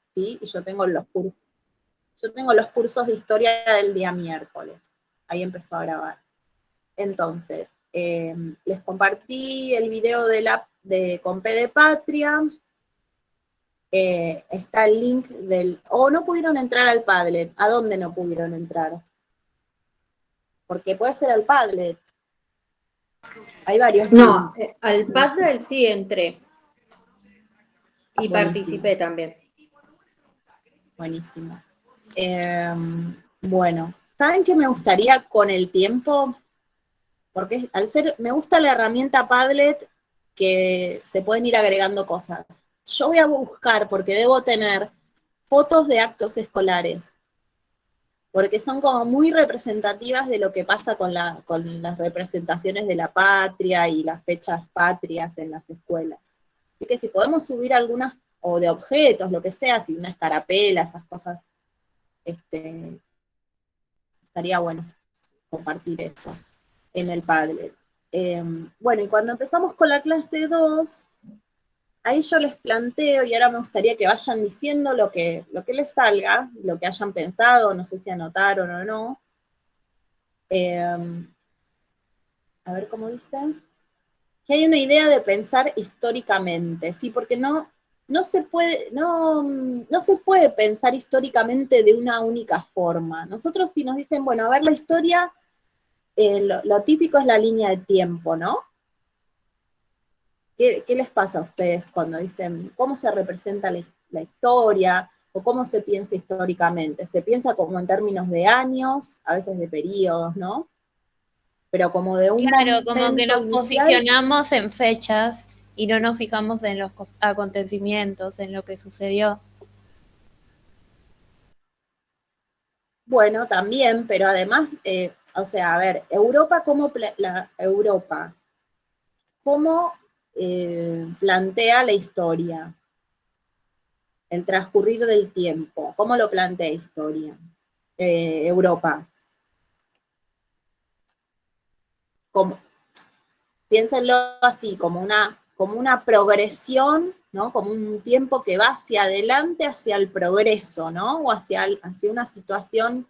¿sí? Y yo tengo los cursos de historia del día miércoles. Ahí empezó a grabar. Entonces, les compartí el video con P de Patria. Está el link no pudieron entrar al Padlet. ¿A dónde no pudieron entrar? Porque puede ser al Padlet. Hay varios No, links. al Padlet sí entré. Y Buenísimo. participé también. Buenísimo. Bueno, ¿saben qué me gustaría con el tiempo? Porque me gusta la herramienta Padlet que se pueden ir agregando cosas. Yo voy a buscar, porque debo tener fotos de actos escolares, porque son como muy representativas de lo que pasa con las representaciones de la patria y las fechas patrias en las escuelas. Así que si podemos subir algunas, o de objetos, lo que sea, si una escarapela, esas cosas, estaría bueno compartir eso en el Padlet. Bueno, y cuando empezamos con la clase 2, ahí yo les planteo, y ahora me gustaría que vayan diciendo lo que les salga, lo que hayan pensado, no sé si anotaron o no. A ver cómo dice. Que hay una idea de pensar históricamente, ¿sí? Porque no se puede pensar históricamente de una única forma. Nosotros si nos dicen, bueno, a ver la historia, lo típico es la línea de tiempo, ¿no? ¿Qué les pasa a ustedes cuando dicen cómo se representa la historia o cómo se piensa históricamente? Se piensa como en términos de años, a veces de periodos, ¿no? Pero como de un Claro, como que momento nos inicial. posicionamos en fechas y no nos fijamos en los acontecimientos, en lo que sucedió. Bueno, también, pero además, o sea, a ver, Europa, ¿cómo plantea la historia? El transcurrir del tiempo, ¿cómo lo plantea historia? Europa. Piénsenlo así, como una progresión, ¿no? Como un tiempo que va hacia adelante, hacia el progreso, ¿no? O hacia una situación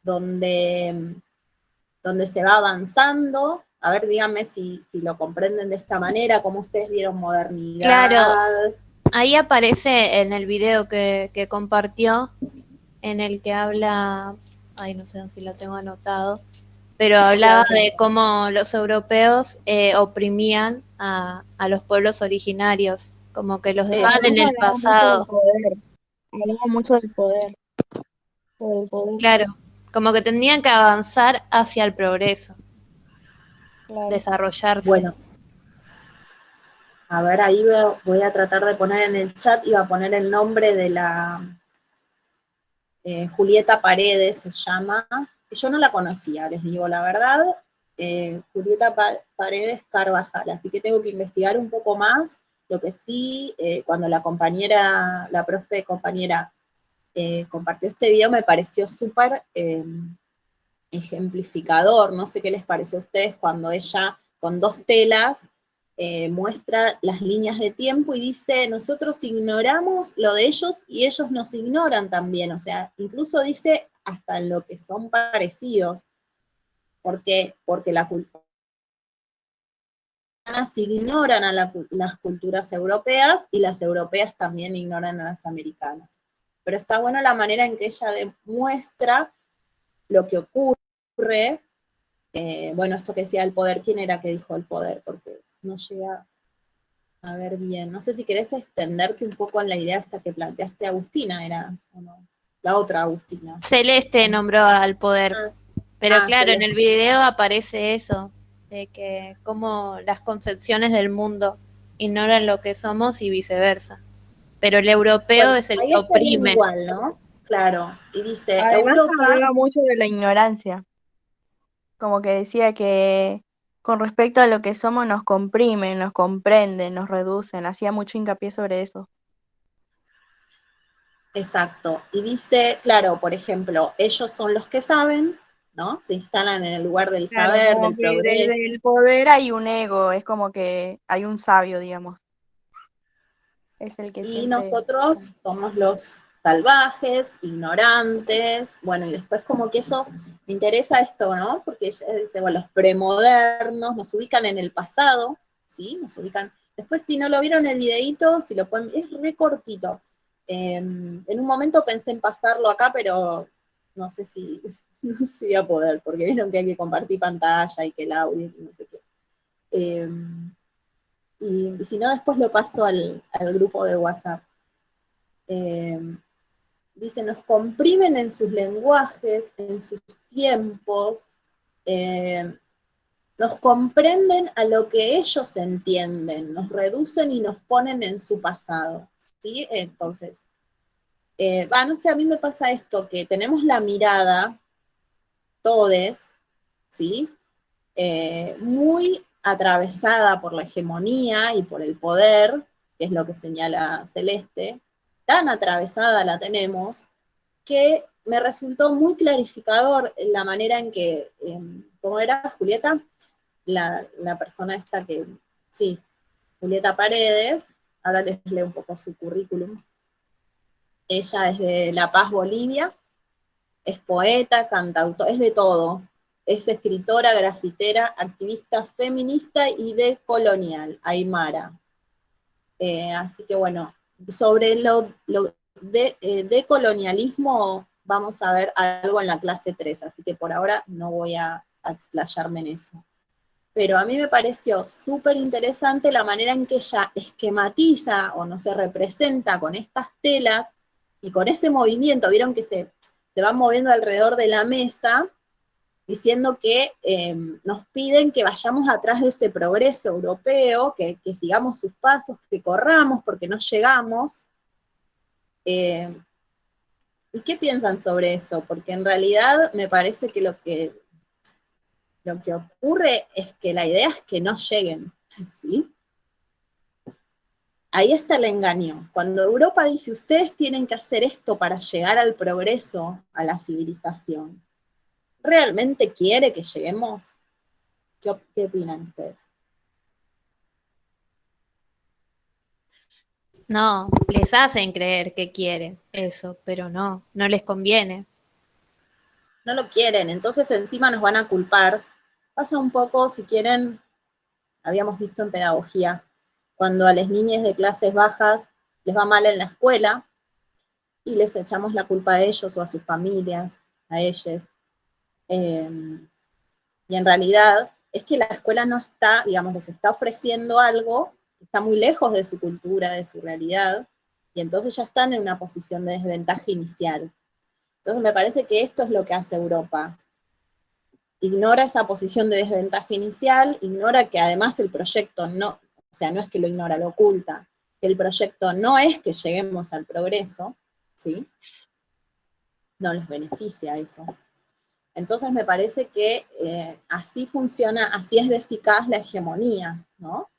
donde se va avanzando. A ver, díganme si lo comprenden de esta manera, cómo ustedes vieron Claro, modernidad. ahí aparece en el video que compartió, en el que habla, ay, no sé si lo tengo anotado, pero hablaba Claro. de cómo los europeos oprimían a los pueblos originarios, como que los dejaban en Además el hablaba mucho del pasado. poder, hablaba mucho del poder, sobre el poder, Claro, como que tenían que avanzar hacia el progreso, claro. desarrollarse. Bueno, a ver, ahí voy a tratar de poner en el chat, iba a poner el nombre de la Julieta Paredes, se llama. Yo no la conocía, les digo la verdad. Julieta Paredes Carvajal, así que tengo que investigar un poco más. Lo que sí, cuando la profe compañera, compartió este video, me pareció súper ejemplificador. No sé qué les pareció a ustedes cuando ella, con 2 telas, muestra las líneas de tiempo y dice, nosotros ignoramos lo de ellos y ellos nos ignoran también. O sea, incluso dice hasta en lo que son parecidos. Porque la cultura ignoran a las culturas europeas y las europeas también ignoran a las americanas. Pero está bueno la manera en que ella demuestra lo que ocurre. Bueno, esto que decía el poder, ¿quién era que dijo el poder? Porque no llega a ver bien. No sé si querés extenderte un poco en la idea esta que planteaste, Agustina, ¿era o no? La otra Agustina. Celeste nombró al poder, pero claro, en el Celeste. video aparece eso, de que como las concepciones del mundo ignoran lo que somos y viceversa. Pero el europeo Bueno, es el ahí que estarían oprime. igual, ¿no? Claro. Y dice, Además Europa. hablaba mucho de la ignorancia, como que decía que con respecto a lo que somos nos comprimen, nos comprenden, nos reducen, hacía mucho hincapié sobre eso. Exacto. Y dice, claro, por ejemplo, ellos son los que saben, ¿no? Se instalan en el lugar del Claro, saber, como del que desde progreso. el poder hay un ego, es como que hay un sabio, digamos. es el que Y siempre... nosotros somos los salvajes, ignorantes, bueno, y después como que eso, me interesa esto, ¿no? Porque ella dice, bueno, los premodernos nos ubican en el pasado, ¿sí? Nos ubican, después si no lo vieron el videíto, si lo pueden, es re cortito. En un momento pensé en pasarlo acá, pero no sé si, no sé si voy a poder, porque vieron que hay que compartir pantalla y que el audio, y no sé qué. Y si no, después lo paso al grupo de WhatsApp. Dice, nos comprimen en sus lenguajes, en sus tiempos, nos comprenden a lo que ellos entienden, nos reducen y nos ponen en su pasado, ¿sí? Entonces, no sé, a mí me pasa esto, que tenemos la mirada, todes, ¿sí? Muy atravesada por la hegemonía y por el poder, que es lo que señala Celeste, tan atravesada la tenemos, que me resultó muy clarificador la manera en que, ¿cómo era Julieta? La persona esta que, sí, Julieta Paredes, ahora les leo un poco su currículum. Ella es de La Paz, Bolivia, es poeta, cantautora, es de todo. Es escritora, grafitera, activista feminista y decolonial, aymara. Así que bueno, sobre lo de colonialismo vamos a ver algo en la clase 3, así que por ahora no voy a explayarme en eso. Pero a mí me pareció súper interesante la manera en que ella esquematiza o no se representa con estas telas y con ese movimiento, vieron que se van moviendo alrededor de la mesa, diciendo que nos piden que vayamos atrás de ese progreso europeo, que sigamos sus pasos, que corramos porque no llegamos. ¿Y qué piensan sobre eso? Porque en realidad me parece que lo que ocurre es que la idea es que no lleguen, ¿sí? Ahí está el engaño. Cuando Europa dice, ustedes tienen que hacer esto para llegar al progreso, a la civilización, ¿realmente quiere que lleguemos? ¿Qué opinan ustedes? No, les hacen creer que quieren eso, pero no, no les conviene. No lo quieren, entonces encima nos van a culpar. Pasa un poco, si quieren, habíamos visto en pedagogía, cuando a las niñas de clases bajas les va mal en la escuela y les echamos la culpa a ellos o a sus familias, a ellos. Y en realidad es que la escuela no está, digamos, les está ofreciendo algo que está muy lejos de su cultura, de su realidad, y entonces ya están en una posición de desventaja inicial. Entonces me parece que esto es lo que hace Europa. Ignora esa posición de desventaja inicial, ignora que además el proyecto no, o sea, no es que lo ignora, lo oculta, que el proyecto no es que lleguemos al progreso, ¿sí? No les beneficia eso. Entonces me parece que así funciona, así es de eficaz la hegemonía, ¿no?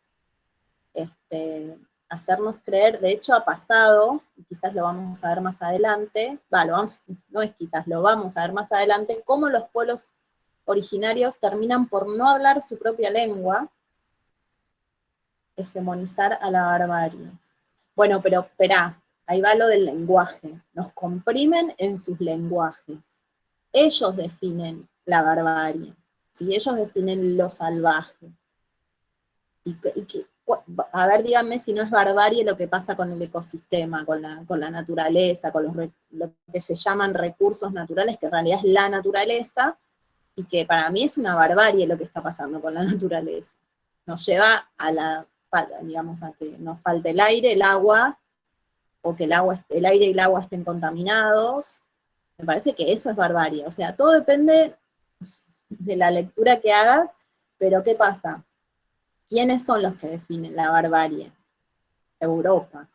Hacernos creer, de hecho ha pasado, y quizás lo vamos a ver más adelante, no es quizás, lo vamos a ver más adelante, cómo los pueblos originarios terminan por no hablar su propia lengua, hegemonizar a la barbarie. Bueno, pero esperá, ahí va lo del lenguaje, nos comprimen en sus lenguajes. Ellos definen la barbarie, ¿sí? Ellos definen lo salvaje. A ver, díganme si no es barbarie lo que pasa con el ecosistema, con la naturaleza, con lo que se llaman recursos naturales, que en realidad es la naturaleza, y que para mí es una barbarie lo que está pasando con la naturaleza. Nos lleva digamos, a que nos falte el aire, el agua, o que el aire y el agua estén contaminados. Me parece que eso es barbarie. O sea, todo depende de la lectura que hagas, pero ¿qué pasa? ¿Quiénes son los que definen la barbarie? Europa,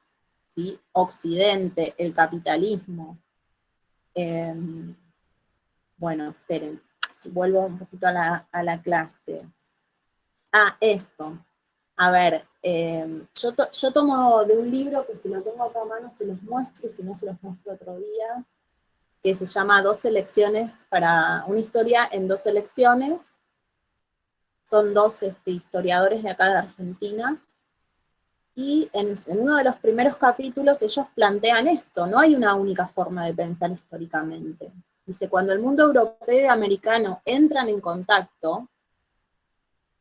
¿sí? Occidente, el capitalismo. Bueno, esperen, si vuelvo un poquito a la clase. Esto. A ver, yo tomo de un libro que si lo tengo acá a mano se los muestro, y si no se los muestro otro día, que se llama 12 lecciones para una historia en 12 lecciones. Son dos historiadores de acá de Argentina. Y en uno de los primeros capítulos ellos plantean esto, no hay una única forma de pensar históricamente. Dice, cuando el mundo europeo y americano entran en contacto,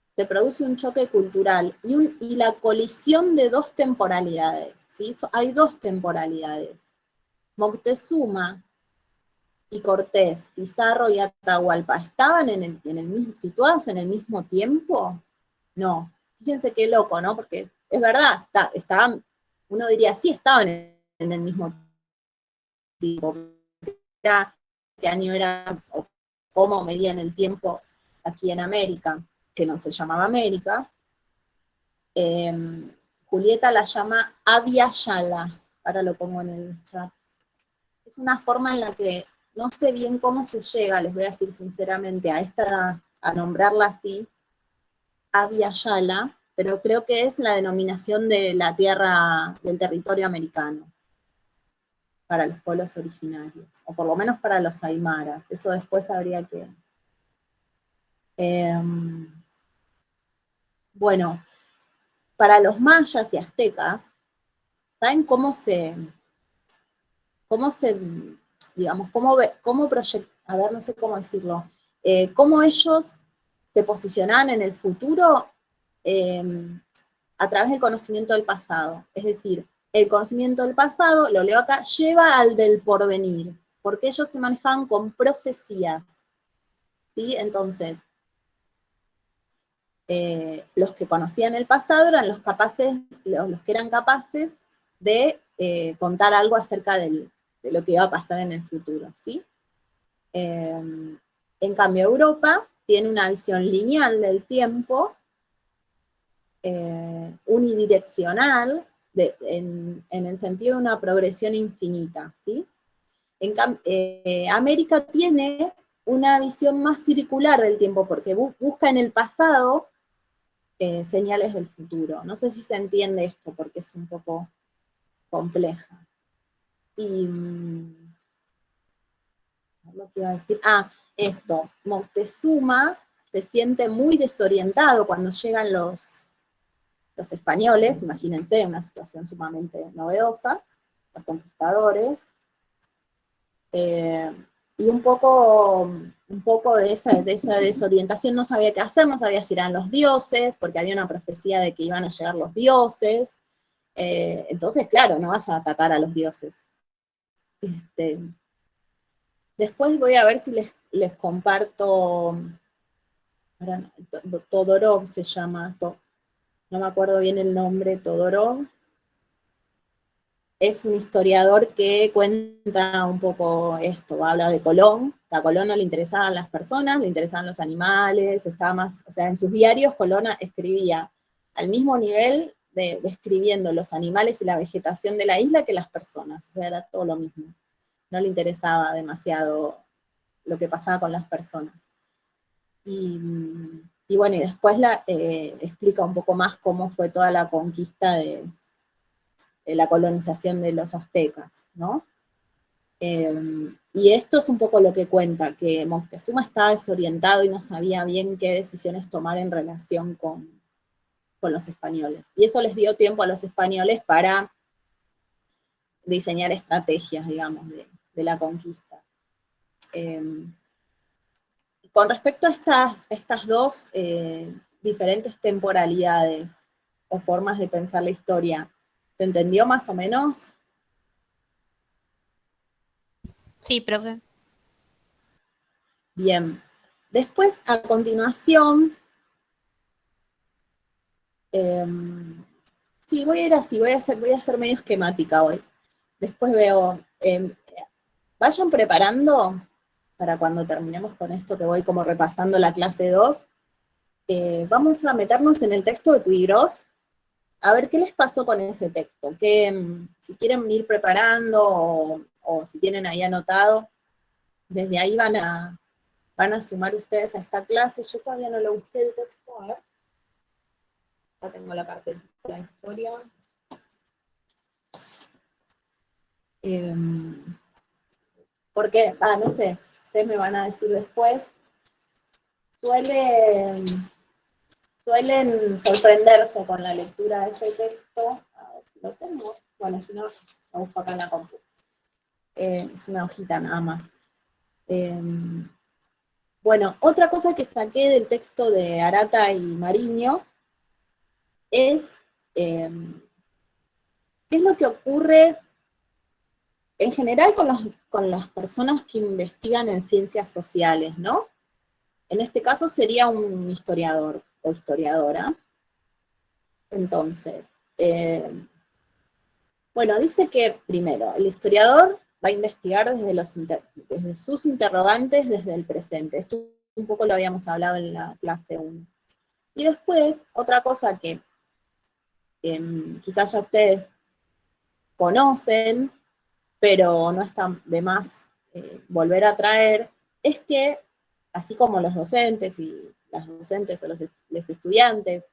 se produce un choque cultural y la colisión de dos temporalidades, ¿sí? Hay dos temporalidades. Moctezuma y Cortés, Pizarro y Atahualpa, ¿estaban situados en el mismo tiempo? No. Fíjense qué loco, ¿no? Porque es verdad, estaban, uno diría, sí estaban en el mismo tiempo. ¿Qué año era o cómo medían el tiempo aquí en América, que no se llamaba América? Julieta la llama Abya Yala, ahora lo pongo en el chat. Es una forma en la que no sé bien cómo se llega, les voy a decir sinceramente, a nombrarla así, Abya Yala, pero creo que es la denominación de la tierra, del territorio americano, para los pueblos originarios, o por lo menos para los aymaras, eso después habría que... bueno, para los mayas y aztecas, ¿saben digamos, cómo proyectar, a ver, no sé cómo decirlo, cómo ellos se posicionan en el futuro a través del conocimiento del pasado? Es decir, el conocimiento del pasado, lo leo acá, lleva al del porvenir, porque ellos se manejaban con profecías, ¿sí? Entonces, los que conocían el pasado eran los que eran capaces de contar algo acerca de lo que iba a pasar en el futuro, ¿sí? En cambio, Europa tiene una visión lineal del tiempo, unidireccional, en el sentido de una progresión infinita, ¿sí? América tiene una visión más circular del tiempo, porque busca en el pasado señales del futuro. No sé si se entiende esto, porque es un poco compleja. Y lo que iba a decir, esto, Moctezuma se siente muy desorientado cuando llegan los españoles, imagínense, una situación sumamente novedosa, los conquistadores, y un poco de esa desorientación, no sabía qué hacer, no sabía si eran los dioses, porque había una profecía de que iban a llegar los dioses, entonces, claro, no vas a atacar a los dioses. Después voy a ver si les comparto, Todorov se llama, no me acuerdo bien el nombre, Todorov. Es un historiador que cuenta un poco esto, habla de Colón. A Colón no le interesaban las personas, le interesaban los animales, estaba más, o sea, en sus diarios Colón escribía al mismo nivel describiendo los animales y la vegetación de la isla que las personas, o sea, era todo lo mismo. No le interesaba demasiado lo que pasaba con las personas. Y bueno, y después explica un poco más cómo fue toda la conquista de la colonización de los aztecas, ¿no? Y esto es un poco lo que cuenta, que Moctezuma estaba desorientado y no sabía bien qué decisiones tomar en relación con los españoles. Y eso les dio tiempo a los españoles para diseñar estrategias, digamos, de la conquista. Con respecto a estas dos diferentes temporalidades o formas de pensar la historia, ¿se entendió más o menos? Sí, profe. Bien. Después, a continuación, sí, voy a ir así, voy a ser medio esquemática hoy. Después veo, vayan preparando para cuando terminemos con esto que voy como repasando la clase 2, vamos a meternos en el texto de Puiggrós, a ver qué les pasó con ese texto, que si quieren ir preparando o si tienen ahí anotado, desde ahí van a sumar ustedes a esta clase. Yo todavía no lo busqué el texto, a ver. Ya tengo la carpeta de historia. Porque, no sé, ustedes me van a decir después, suelen sorprenderse con la lectura de ese texto. si lo tengo. Bueno, si no, lo busco acá en la compu. Es una hojita nada más. Bueno, otra cosa que saqué del texto de Arata y Mariño es qué es lo que ocurre en general con las personas que investigan en ciencias sociales, ¿no? En este caso sería un historiador o historiadora. Entonces, bueno, dice que primero, el historiador va a investigar desde sus interrogantes, desde el presente. Esto un poco lo habíamos hablado en la clase 1. Y después, otra cosa que quizás ya ustedes conocen, pero no está de más volver a traer, es que, así como los docentes y las docentes o los estudiantes,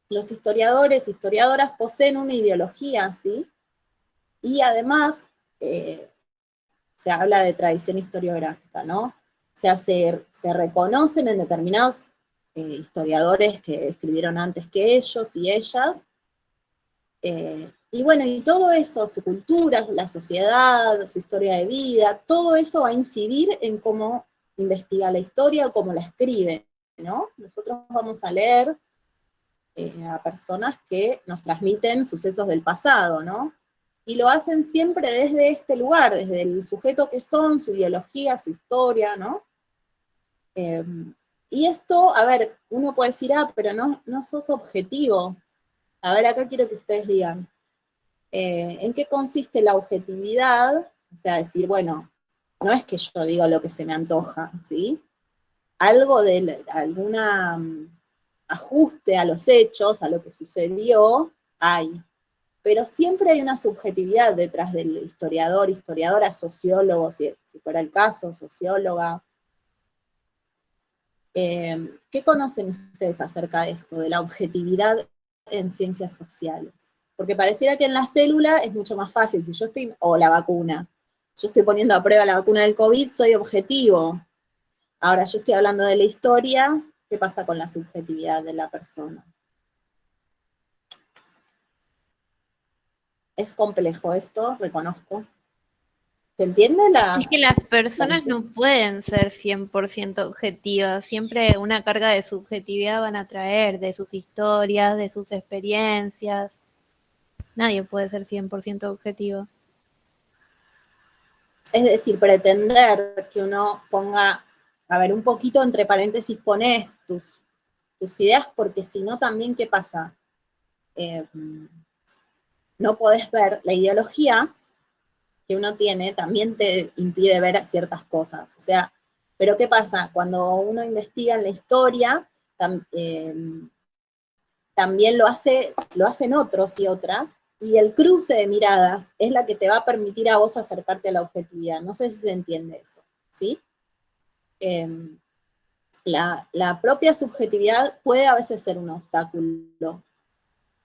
los historiadores, historiadoras poseen una ideología, ¿sí? Y además se habla de tradición historiográfica, ¿no? O sea, se reconocen en determinados historiadores que escribieron antes que ellos y ellas, y bueno, y todo eso, su cultura, la sociedad, su historia de vida, todo eso va a incidir en cómo investiga la historia o cómo la escribe, ¿no? Nosotros vamos a leer a personas que nos transmiten sucesos del pasado, ¿no? Y lo hacen siempre desde este lugar, desde el sujeto que son, su ideología, su historia, ¿no? Y esto, a ver, uno puede decir, pero no sos objetivo. A ver, acá quiero que ustedes digan, ¿en qué consiste la objetividad? O sea, decir, bueno, no es que yo digo lo que se me antoja, ¿sí? Algo de alguna ajuste a los hechos, a lo que sucedió, hay. Pero siempre hay una subjetividad detrás del historiador, historiadora, sociólogo, si fuera el caso, socióloga. ¿Qué conocen ustedes acerca de esto, de la objetividad en ciencias sociales? Porque pareciera que en la célula es mucho más fácil, si yo estoy, o la vacuna, yo estoy poniendo a prueba la vacuna del COVID, soy objetivo. Ahora yo estoy hablando de la historia, ¿qué pasa con la subjetividad de la persona? Es complejo esto, reconozco. ¿Se entiende Es que las personas no pueden ser 100% objetivas, siempre una carga de subjetividad van a traer, de sus historias, de sus experiencias. Nadie puede ser 100% objetivo. Es decir, pretender que uno ponga, a ver, un poquito entre paréntesis pones tus ideas, porque si no también, ¿qué pasa? No podés ver la ideología que uno tiene, también te impide ver ciertas cosas. O sea, pero ¿qué pasa? Cuando uno investiga en la historia, también lo hacen otros y otras, y el cruce de miradas es la que te va a permitir a vos acercarte a la objetividad. No sé si se entiende eso, ¿sí? La propia subjetividad puede a veces ser un obstáculo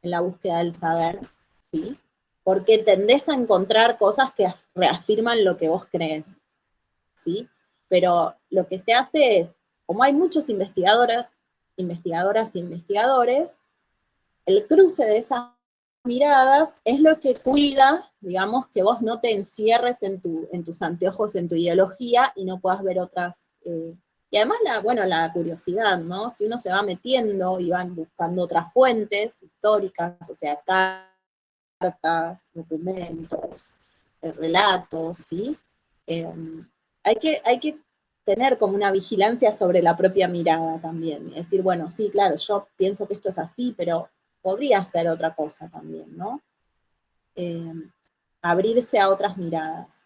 en la búsqueda del saber, ¿sí? Porque tendés a encontrar cosas que reafirman lo que vos crees, ¿sí? Pero lo que se hace es, como hay muchos investigadoras y investigadores, el cruce de esas miradas es lo que cuida, digamos, que vos no te encierres en tus anteojos, en tu ideología, y no puedas ver otras. Y además, la curiosidad, ¿no? Si uno se va metiendo y van buscando otras fuentes históricas, o sea, cartas, documentos, relatos, ¿sí? Hay que tener como una vigilancia sobre la propia mirada también, y decir, bueno, sí, claro, yo pienso que esto es así, pero podría ser otra cosa también, ¿no? Abrirse a otras miradas.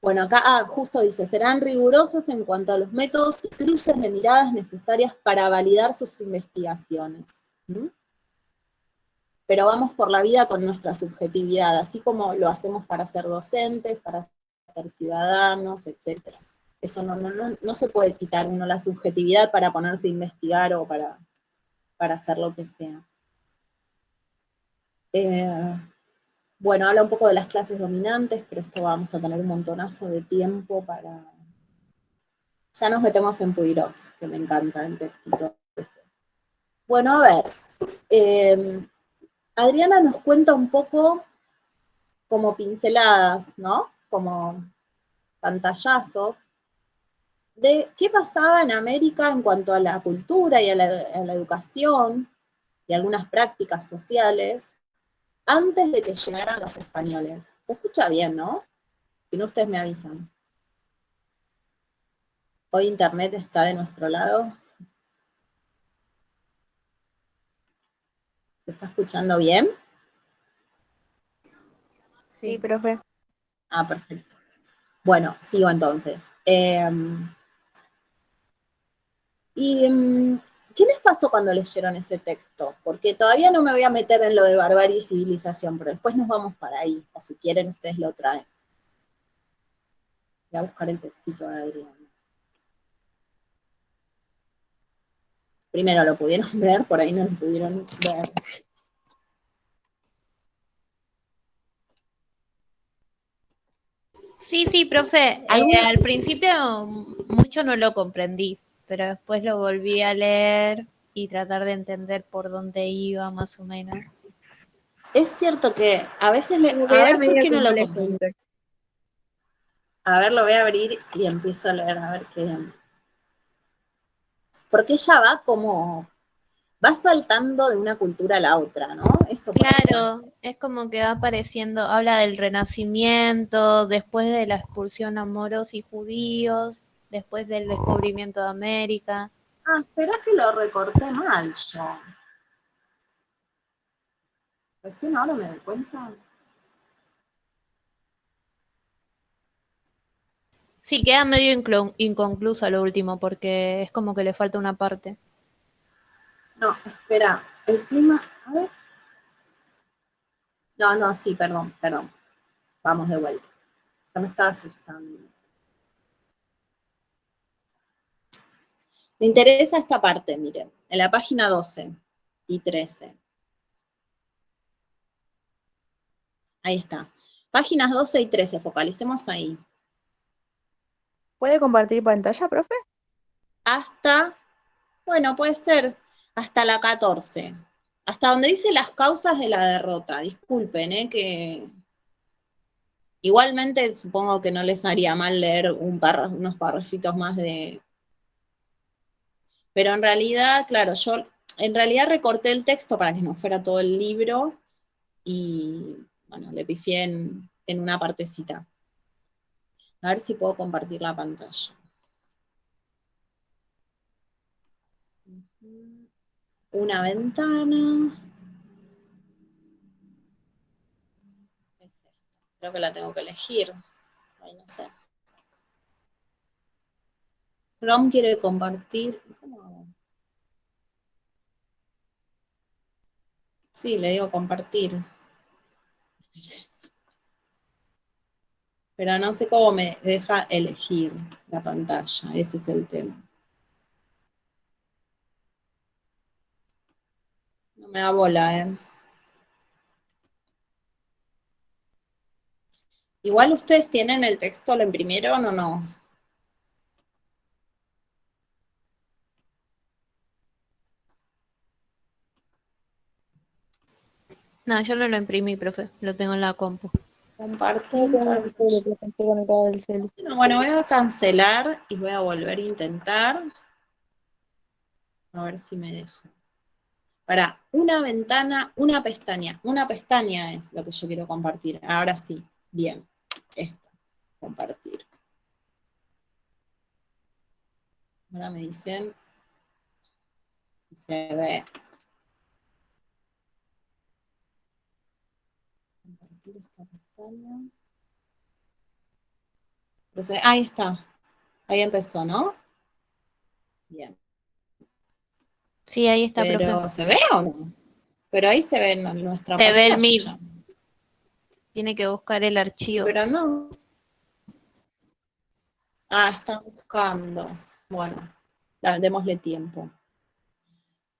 Bueno, acá justo dice, serán rigurosos en cuanto a los métodos y cruces de miradas necesarias para validar sus investigaciones. ¿Mm? Pero vamos por la vida con nuestra subjetividad, así como lo hacemos para ser docentes, para ser ciudadanos, etc. Eso no se puede quitar uno la subjetividad para ponerse a investigar o para hacer lo que sea. Bueno, habla un poco de las clases dominantes, pero esto vamos a tener un montonazo de tiempo para... Ya nos metemos en Puigros, que me encanta el textito este. Bueno, a ver, Adriana nos cuenta un poco como pinceladas, ¿no? Como pantallazos de qué pasaba en América en cuanto a la cultura y a la educación y algunas prácticas sociales antes de que llegaran los españoles. Se escucha bien, ¿no? Si no, ustedes me avisan. Hoy Internet está de nuestro lado. ¿Se está escuchando bien? Sí, profe. Ah, perfecto. Bueno, sigo entonces. ¿Qué les pasó cuando leyeron ese texto? Porque todavía no me voy a meter en lo de barbarie y civilización, pero después nos vamos para ahí, o si quieren ustedes lo traen. Voy a buscar el textito de Adriana. Primero lo pudieron ver, por ahí no lo pudieron ver. Sí, profe. Al principio mucho no lo comprendí, pero después lo volví a leer y tratar de entender por dónde iba más o menos. Es cierto que a veces a ver por qué no lo comprendí. A ver, lo voy a abrir y empiezo a leer, a ver qué. Porque ella va saltando de una cultura a la otra, ¿no? Eso Claro, es como que va apareciendo, habla del Renacimiento, después de la expulsión a moros y judíos, después del descubrimiento de América. Ah, espera que lo recorté mal yo. Recién ahora me doy cuenta. Sí, queda medio inconclusa lo último, porque es como que le falta una parte. No, espera. El clima. A ver. No, sí, perdón. Vamos de vuelta. Ya me estaba asustando. Me interesa esta parte, miren. En la página 12 y 13. Ahí está. Páginas 12 y 13, focalicemos ahí. ¿Puede compartir pantalla, profe? Hasta, bueno, puede ser hasta la 14. Hasta donde dice las causas de la derrota. Disculpen, que igualmente supongo que no les haría mal leer unos párrafitos más de... Pero en realidad, claro, yo en realidad recorté el texto para que no fuera todo el libro y, bueno, le pifié en una partecita. A ver si puedo compartir la pantalla. Una ventana. Es esta. Creo que la tengo que elegir. Ay, no sé. Chrome quiere compartir. ¿Cómo hago? Sí, le digo compartir. Pero no sé cómo me deja elegir la pantalla. Ese es el tema. No me da bola, Igual ustedes tienen el texto, ¿lo imprimieron o no? No, yo no lo imprimí, profe, lo tengo en la compu. Compartir. Bueno, voy a cancelar y voy a volver a intentar. A ver si me deja. Para una ventana, una pestaña es lo que yo quiero compartir. Ahora sí, bien, esta, compartir. Ahora me dicen si se ve. Compartir esta pestaña. Ahí está, ahí empezó, ¿no? Bien. Sí, ahí está, Pero, profe. ¿se ve o no? Pero ahí se ve en nuestra Se ve el pantalla. MID. Tiene que buscar el archivo. Pero no. Ah, está buscando. Bueno, démosle tiempo.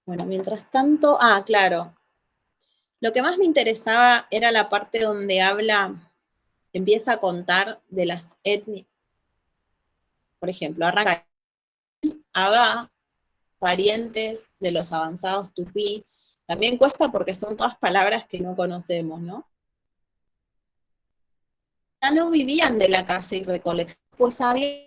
Bueno, mientras tanto, claro. Lo que más me interesaba era la parte donde empieza a contar de las etnias. Por ejemplo, arranca Abá, parientes de los avanzados tupí, También cuesta porque son todas palabras que no conocemos, ¿no? Ya no vivían de la caza y recolección, pues había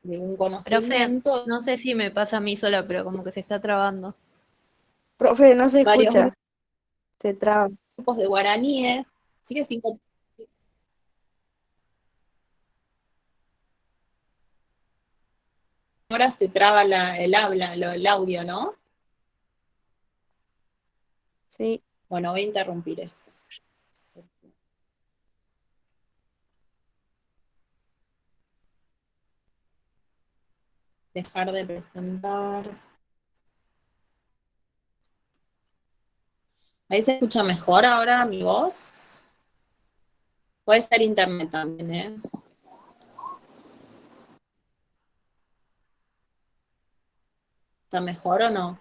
de un Profe, conocimiento, no sé si me pasa a mí sola, pero como que se está trabando. Profe, no se varios escucha, se traba. grupos de guaraníes, sigue sin... Ahora se traba el habla, el audio, ¿no? Sí. Bueno, voy a interrumpir esto. Dejar de presentar. ¿Ahí se escucha mejor ahora mi voz? Puede ser internet también, ¿eh? ¿Está mejor o no?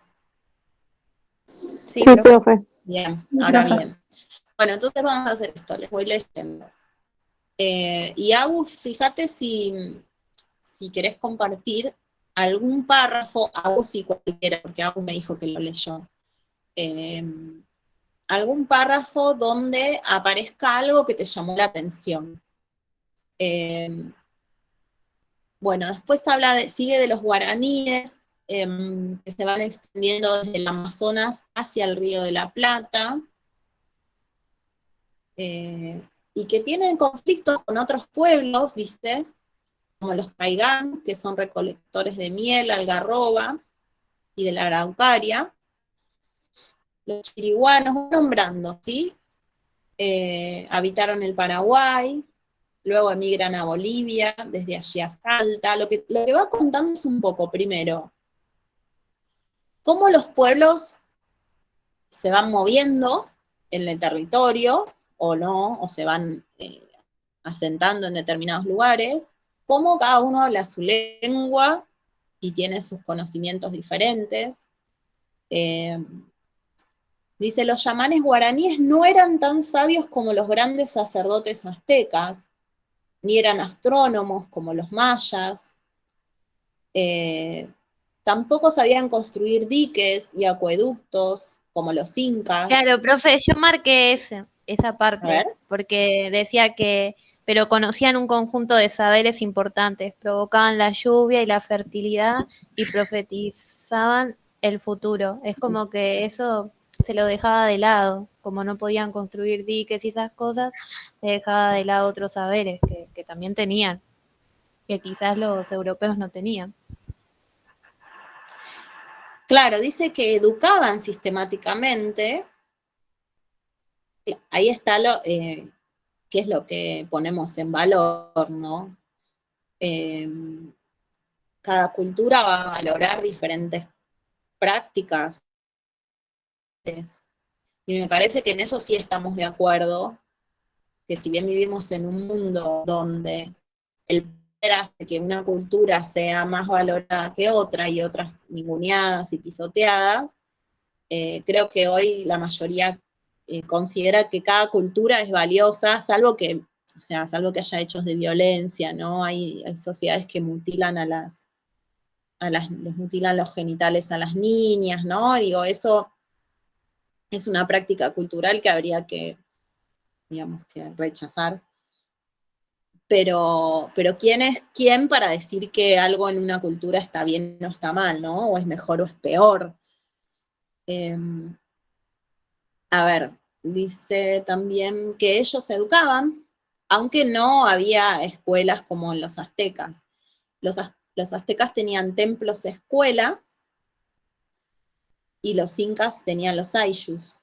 Sí, profe. profe. Bien, ahora bien. Bueno, entonces vamos a hacer esto, les voy leyendo. Y Agus, fíjate si querés compartir algún párrafo, Agus y cualquiera, porque Agus me dijo que lo leyó. Algún párrafo donde aparezca algo que te llamó la atención. Bueno, después sigue de los guaraníes, que se van extendiendo desde el Amazonas hacia el Río de la Plata, y que tienen conflictos con otros pueblos, dice, como los Taigán, que son recolectores de miel, algarroba y de la araucaria, los chiriguanos, nombrando, ¿sí? Habitaron el Paraguay, luego emigran a Bolivia, desde allí a Salta. Lo que va contando es un poco, primero, cómo los pueblos se van moviendo en el territorio, o no, o se van asentando en determinados lugares, cómo cada uno habla su lengua y tiene sus conocimientos diferentes. Dice, los chamanes guaraníes no eran tan sabios como los grandes sacerdotes aztecas, ni eran astrónomos como los mayas, tampoco sabían construir diques y acueductos como los incas. Claro, profe, yo marqué esa A parte, ver. porque decía que, pero conocían un conjunto de saberes importantes, provocaban la lluvia y la fertilidad y profetizaban el futuro. Es como que eso se lo dejaba de lado, como no podían construir diques y esas cosas, se dejaba de lado otros saberes que también tenían, que quizás los europeos no tenían. Claro, dice que educaban sistemáticamente. Ahí está qué es lo que ponemos en valor, ¿no? Cada cultura va a valorar diferentes prácticas. Y me parece que en eso sí estamos de acuerdo, que si bien vivimos en un mundo donde el poder hace que una cultura sea más valorada que otra y otras ninguneadas y pisoteadas, creo que hoy la mayoría considera que cada cultura es valiosa, salvo que haya hechos de violencia, ¿no? Hay sociedades que mutilan les mutilan los genitales a las niñas, ¿no? Digo, eso es una práctica cultural que habría que, digamos, que rechazar. Pero ¿quién es quién para decir que algo en una cultura está bien o está mal, ¿no? O es mejor o es peor. A ver, dice también que ellos se educaban, aunque no había escuelas como en los aztecas. Los aztecas tenían templos escuela y los incas tenían los ayllus.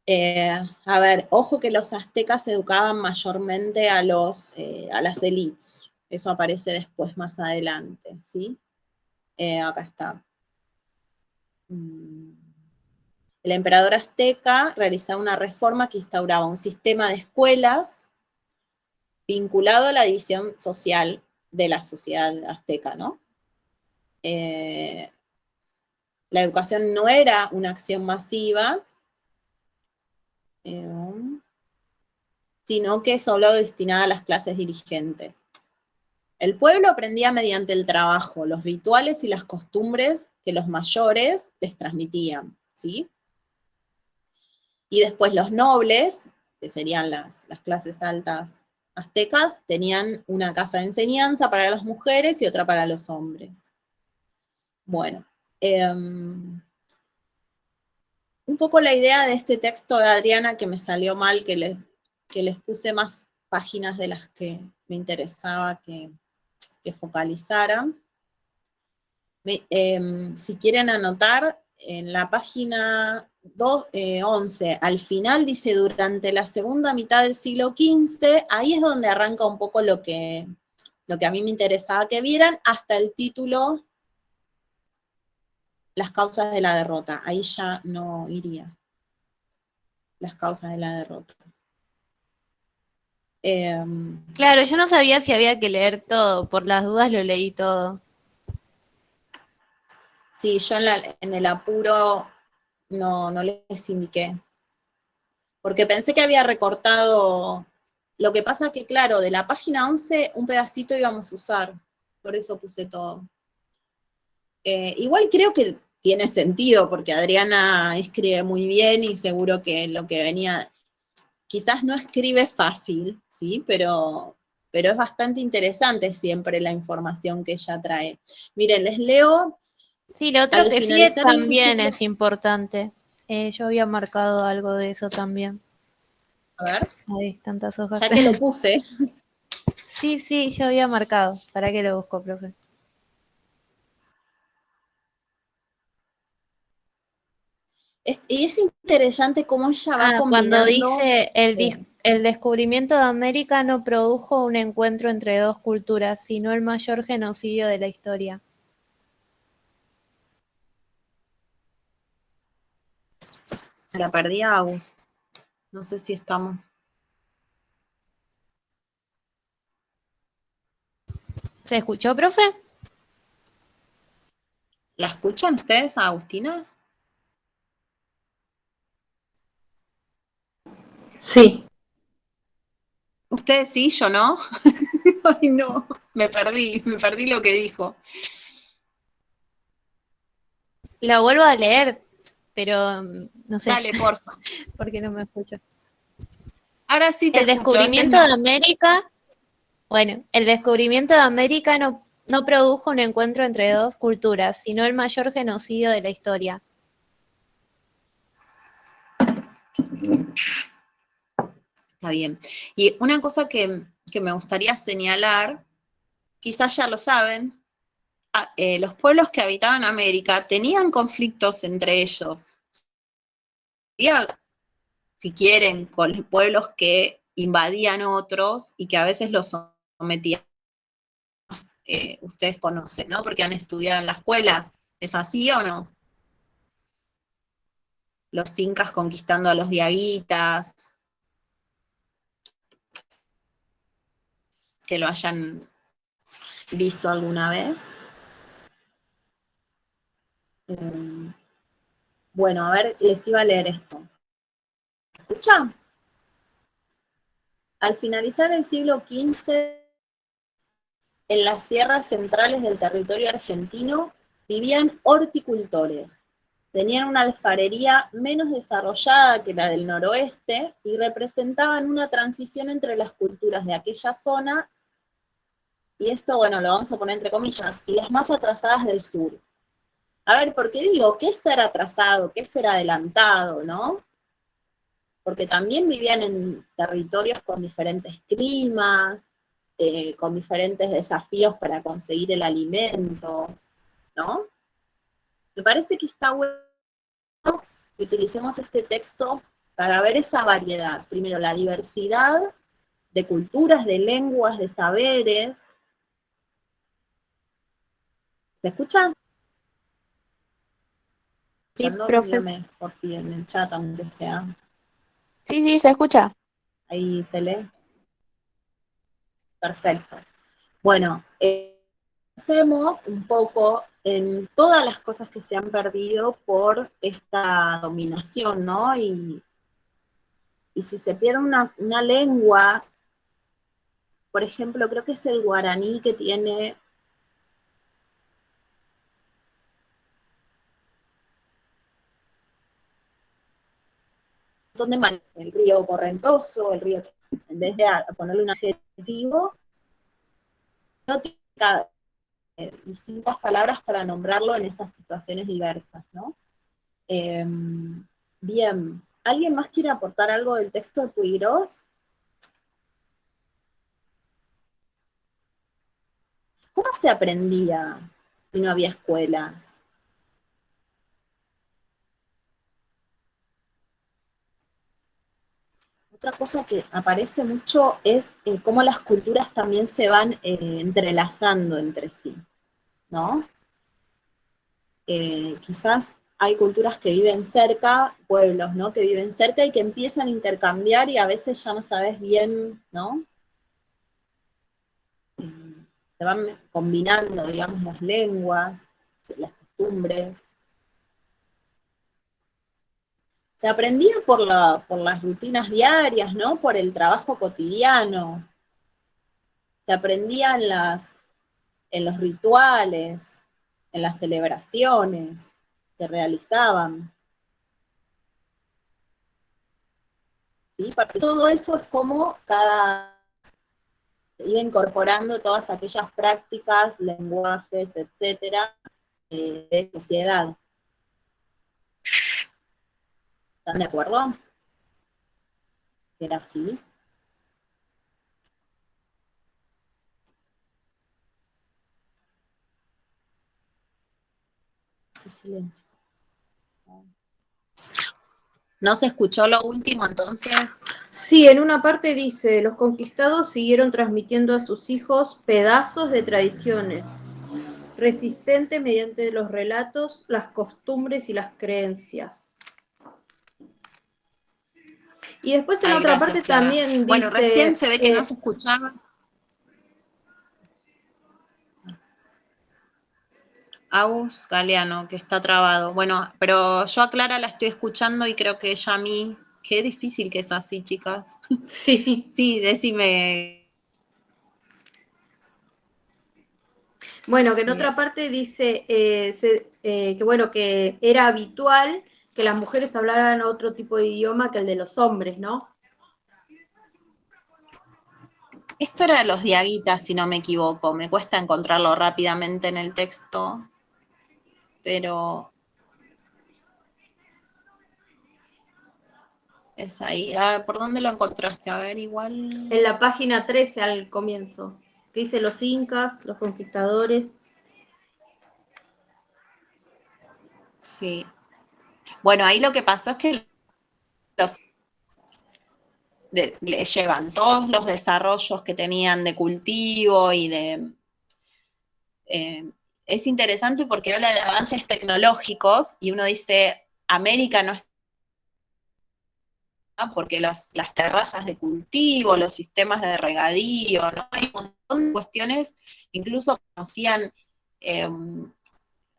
A ver, ojo que los aztecas educaban mayormente a las élites. Eso aparece después, más adelante, ¿sí? Acá está. El emperador azteca realizaba una reforma que instauraba un sistema de escuelas vinculado a la división social de la sociedad azteca, ¿no? La educación no era una acción masiva, sino que solo destinada a las clases dirigentes. El pueblo aprendía mediante el trabajo, los rituales y las costumbres que los mayores les transmitían, ¿sí? Y después los nobles, que serían las clases altas aztecas, tenían una casa de enseñanza para las mujeres y otra para los hombres. Bueno, un poco la idea de este texto de Adriana, que me salió mal, que les puse más páginas de las que me interesaba que focalizaran. Si quieren anotar, en la página 11, al final dice, durante la segunda mitad del siglo XV, ahí es donde arranca un poco lo que a mí me interesaba que vieran, hasta el título, las causas de la derrota. Ahí ya no iría. Las causas de la derrota. Claro, yo no sabía si había que leer todo, por las dudas lo leí todo. Sí, yo en el apuro no les indiqué. Porque pensé que había recortado. Lo que pasa que, claro, de la página 11 un pedacito íbamos a usar. Por eso puse todo. Igual creo que tiene sentido, porque Adriana escribe muy bien y seguro que lo que venía, quizás no escribe fácil, ¿sí? Pero es bastante interesante siempre la información que ella trae. Miren, les leo. Sí, lo otro Al que sigue finalizar el también siglo... es importante. Yo había marcado algo de eso también. A ver, Ay, tantas hojas. ya que lo puse. Sí, yo había marcado. ¿Para qué lo busco, profe? Y es interesante cómo ella va Cuando combinando. dice el descubrimiento de América no produjo un encuentro entre dos culturas, sino el mayor genocidio de la historia. La perdí a Agus. No sé si estamos. ¿Se escuchó, profe? ¿La escuchan ustedes, a Agustina? Sí. Ustedes sí, yo no. Ay, no, me perdí lo que dijo. Lo vuelvo a leer, pero no sé Dale, porfa. por qué no me escucho. Ahora sí te El escucho, antes descubrimiento de no. América, bueno, el descubrimiento de América no produjo un encuentro entre dos culturas, sino el mayor genocidio de la historia. Está bien. Y una cosa que me gustaría señalar, quizás ya lo saben, los pueblos que habitaban América tenían conflictos entre ellos. Había, si quieren, con pueblos que invadían otros y que a veces los sometían. Ustedes conocen, ¿no? Porque han estudiado en la escuela. ¿Es así o no? Los incas conquistando a los diaguitas, que lo hayan visto alguna vez. Bueno, a ver, les iba a leer esto. ¿Escuchan? Al finalizar el siglo XV, en las sierras centrales del territorio argentino vivían horticultores. Tenían una alfarería menos desarrollada que la del noroeste y representaban una transición entre las culturas de aquella zona, y esto, bueno, lo vamos a poner entre comillas, y las más atrasadas del sur. A ver, ¿por qué digo? ¿Qué es ser atrasado? ¿Qué es ser adelantado, no? Porque también vivían en territorios con diferentes climas, con diferentes desafíos para conseguir el alimento, ¿no? Me parece que está bueno que utilicemos este texto para ver esa variedad. Primero, la diversidad de culturas, de lenguas, de saberes. ¿Se escucha? Sí, No, profe. dígame por si en el chat, aunque sea. Sí, se escucha. Ahí se lee. Perfecto. Bueno, hacemos un poco en todas las cosas que se han perdido por esta dominación, ¿no? Y si se pierde una lengua, por ejemplo, creo que es el guaraní que tiene un montón de maneras. El río correntoso, el río, en vez de ponerle un adjetivo, no tiene distintas palabras para nombrarlo en esas situaciones diversas, ¿no? Bien, ¿alguien más quiere aportar algo del texto de Puiggrós? ¿Cómo se aprendía si no había escuelas? Otra cosa que aparece mucho es cómo las culturas también se van entrelazando entre sí, ¿no? Quizás hay culturas que viven cerca, pueblos, ¿no? Que viven cerca y que empiezan a intercambiar y a veces ya no sabes bien, ¿no? Se van combinando, digamos, las lenguas, las costumbres. Se aprendía por las rutinas diarias, ¿no? Por el trabajo cotidiano. Se aprendía en los rituales, en las celebraciones que realizaban. ¿Sí? Todo eso es como se iba incorporando todas aquellas prácticas, lenguajes, etcétera, de sociedad. ¿Están de acuerdo? ¿Era así? Qué silencio. ¿No se escuchó lo último entonces? Sí, en una parte dice, los conquistados siguieron transmitiendo a sus hijos pedazos de tradiciones, resistente mediante los relatos, las costumbres y las creencias. Y después en otra Gracias, parte Clara. también Bueno, dice... recién se ve que no se escuchaba. Agus Galeano, que está trabado. Bueno, pero yo a Clara la estoy escuchando y creo que ella a mí. Qué difícil que es así, chicas. Sí. Sí, decime. Bueno, que en otra parte dice que bueno, que era habitual que las mujeres hablaran otro tipo de idioma que el de los hombres, ¿no? Esto era de los diaguitas, si no me equivoco. Me cuesta encontrarlo rápidamente en el texto. Pero es ahí. ¿Por dónde lo encontraste? A ver, igual. En la página 13 al comienzo, que dice los incas, los conquistadores. Sí. Bueno, ahí lo que pasó es que le llevan todos los desarrollos que tenían de cultivo y de... es interesante porque habla de avances tecnológicos y uno dice, América no está porque las terrazas de cultivo, los sistemas de regadío, ¿no? Hay un montón de cuestiones, incluso conocían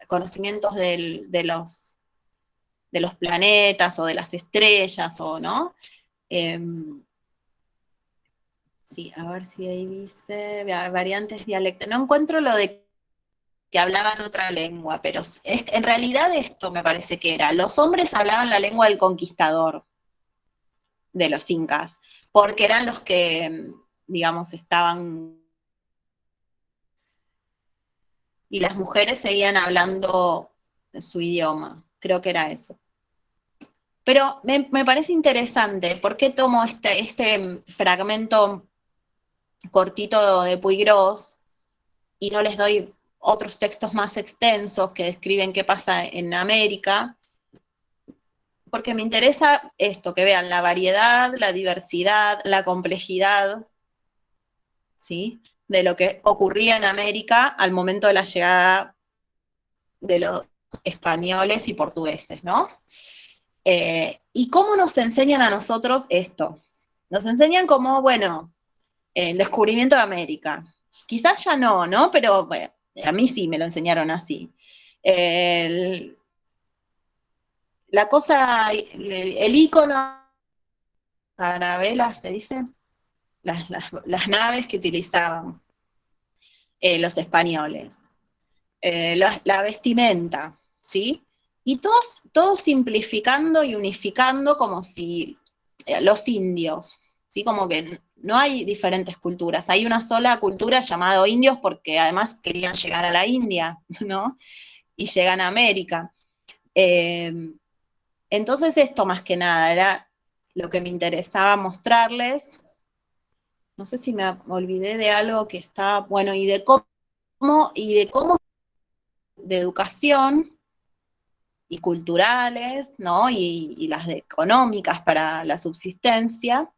conocimientos de los planetas o de las estrellas, o ¿no? Sí, a ver si ahí dice variantes dialectos. No encuentro lo de que hablaban otra lengua, pero en realidad esto me parece que era. Los hombres hablaban la lengua del conquistador, de los incas, porque eran los que, digamos, estaban... Y las mujeres seguían hablando su idioma. Creo que era eso. Pero me parece interesante. ¿Por qué tomo este fragmento cortito de Puiggrós y no les doy otros textos más extensos que describen qué pasa en América? Porque me interesa esto, que vean la variedad, la diversidad, la complejidad, ¿sí? De lo que ocurría en América al momento de la llegada de los españoles y portugueses, ¿no? ¿Y cómo nos enseñan a nosotros esto? Nos enseñan como, bueno, el descubrimiento de América. Quizás ya no, ¿no? Pero bueno, a mí sí me lo enseñaron así. La cosa, el ícono, Carabela se dice, las naves que utilizaban los españoles, la vestimenta, ¿sí? Y todos simplificando y unificando como si los indios, ¿sí? Como que no hay diferentes culturas, hay una sola cultura llamada indios porque además querían llegar a la India, ¿no? Y llegan a América. Entonces esto más que nada era lo que me interesaba mostrarles. No sé si me olvidé de algo que está, bueno, y de cómo, de educación y culturales, ¿no? Y las económicas para la subsistencia,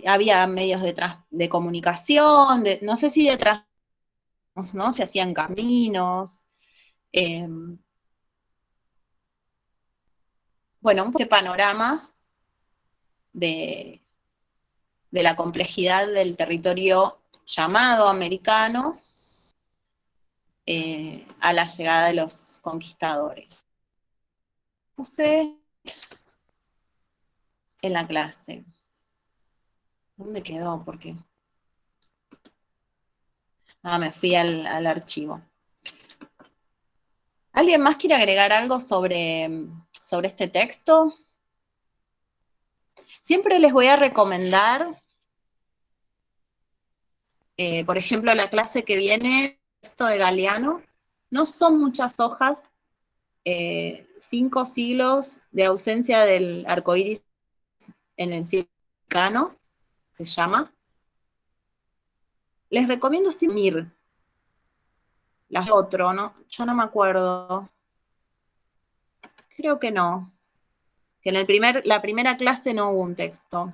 había medios de comunicación, no sé si ¿no? Se hacían caminos, bueno, un panorama de la complejidad del territorio llamado americano a la llegada de los conquistadores. Puse en la clase. ¿Dónde quedó? Porque me fui al archivo. ¿Alguien más quiere agregar algo sobre este texto? Siempre les voy a recomendar, por ejemplo, la clase que viene, texto de Galeano. No son muchas hojas, 5 siglos de ausencia del arco iris en el cielo mexicano, se llama. Les recomiendo Mir. Las otro, ¿no? Yo no me acuerdo. Creo que no. Que en la primera clase no hubo un texto.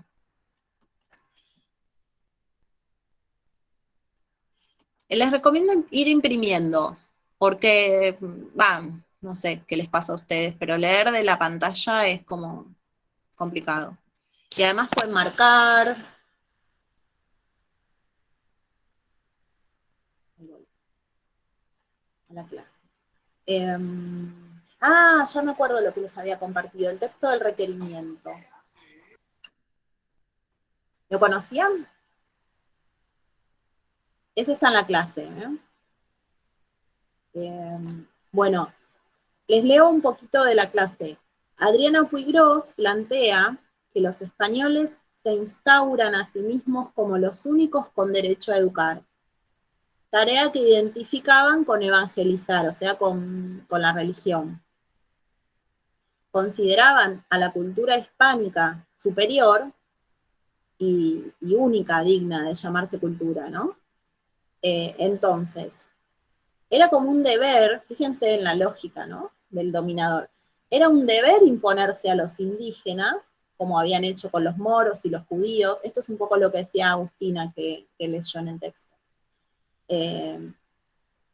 Les recomiendo ir imprimiendo, porque, no sé qué les pasa a ustedes, pero leer de la pantalla es como complicado. Y además pueden marcar. A la clase. Ya me acuerdo lo que les había compartido, el texto del requerimiento. ¿Lo conocían? Ese está en la clase. Bueno, les leo un poquito de la clase. Adriana Puigros plantea que los españoles se instauran a sí mismos como los únicos con derecho a educar. Tarea que identificaban con evangelizar, o sea, con la religión. Consideraban a la cultura hispánica superior y única, digna de llamarse cultura, ¿no? Entonces, era como un deber, fíjense en la lógica, ¿no? Del dominador. Era un deber imponerse a los indígenas, como habían hecho con los moros y los judíos. Esto es un poco lo que decía Agustina, que leyó en el texto.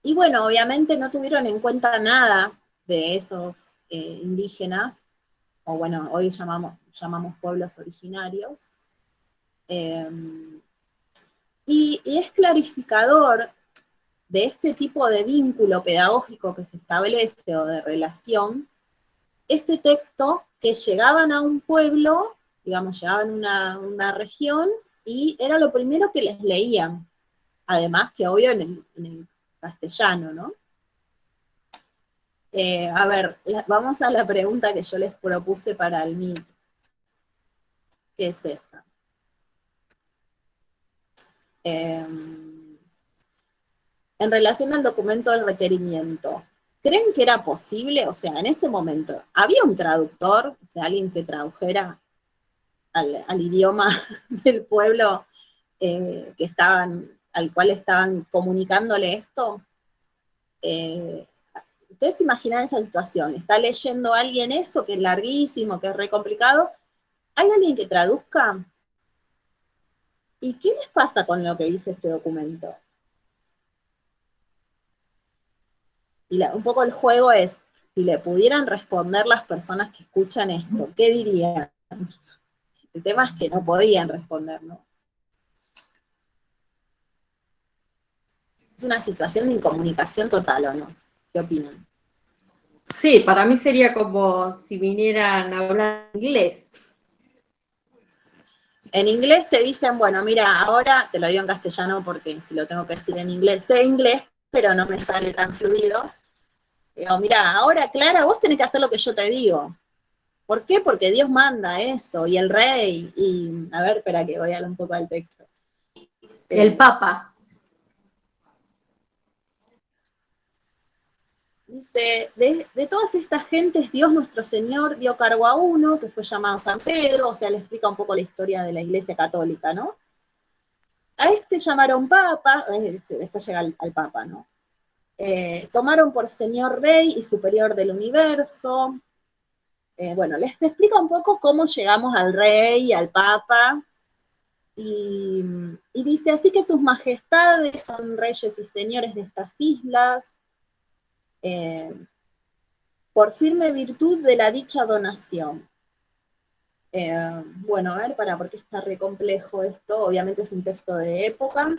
Y bueno, obviamente no tuvieron en cuenta nada de esos indígenas, o bueno, hoy llamamos pueblos originarios. Y es clarificador de este tipo de vínculo pedagógico que se establece o de relación, este texto que llegaban a un pueblo, digamos, llegaban a una región y era lo primero que les leían, además que obvio en el castellano, ¿no? A ver, vamos a la pregunta que yo les propuse para el Meet, que es esta. En relación al documento del requerimiento, ¿creen que era posible? O sea, en ese momento, ¿había un traductor? O sea, alguien que tradujera al idioma del pueblo al cual estaban comunicándole esto? Ustedes se imaginan esa situación, está leyendo alguien eso, que es larguísimo, que es re complicado, ¿hay alguien que traduzca? ¿Y qué les pasa con lo que dice este documento? Y un poco el juego es, si le pudieran responder las personas que escuchan esto, ¿qué dirían? El tema es que no podían responder, ¿no? Es una situación de incomunicación total, ¿o no? ¿Qué opinan? Sí, para mí sería como si vinieran a hablar inglés. En inglés te dicen, bueno, mira, ahora te lo digo en castellano porque si lo tengo que decir en inglés, sé inglés, pero no me sale tan fluido. Digo, mira, ahora Clara, vos tenés que hacer lo que yo te digo. ¿Por qué? Porque Dios manda eso, y el rey, y a ver, espera que voy a hablar un poco al texto. El Papa. Dice, de todas estas gentes, Dios nuestro Señor dio cargo a uno, que fue llamado San Pedro, o sea, le explica un poco la historia de la Iglesia Católica, ¿no? A este llamaron Papa, después llega al Papa, ¿no? Tomaron por Señor Rey y Superior del Universo. Bueno, les explica un poco cómo llegamos al Rey y al Papa, y dice, así que sus majestades son reyes y señores de estas islas, por firme virtud de la dicha donación. Bueno, a ver, porque está re complejo esto, obviamente es un texto de época.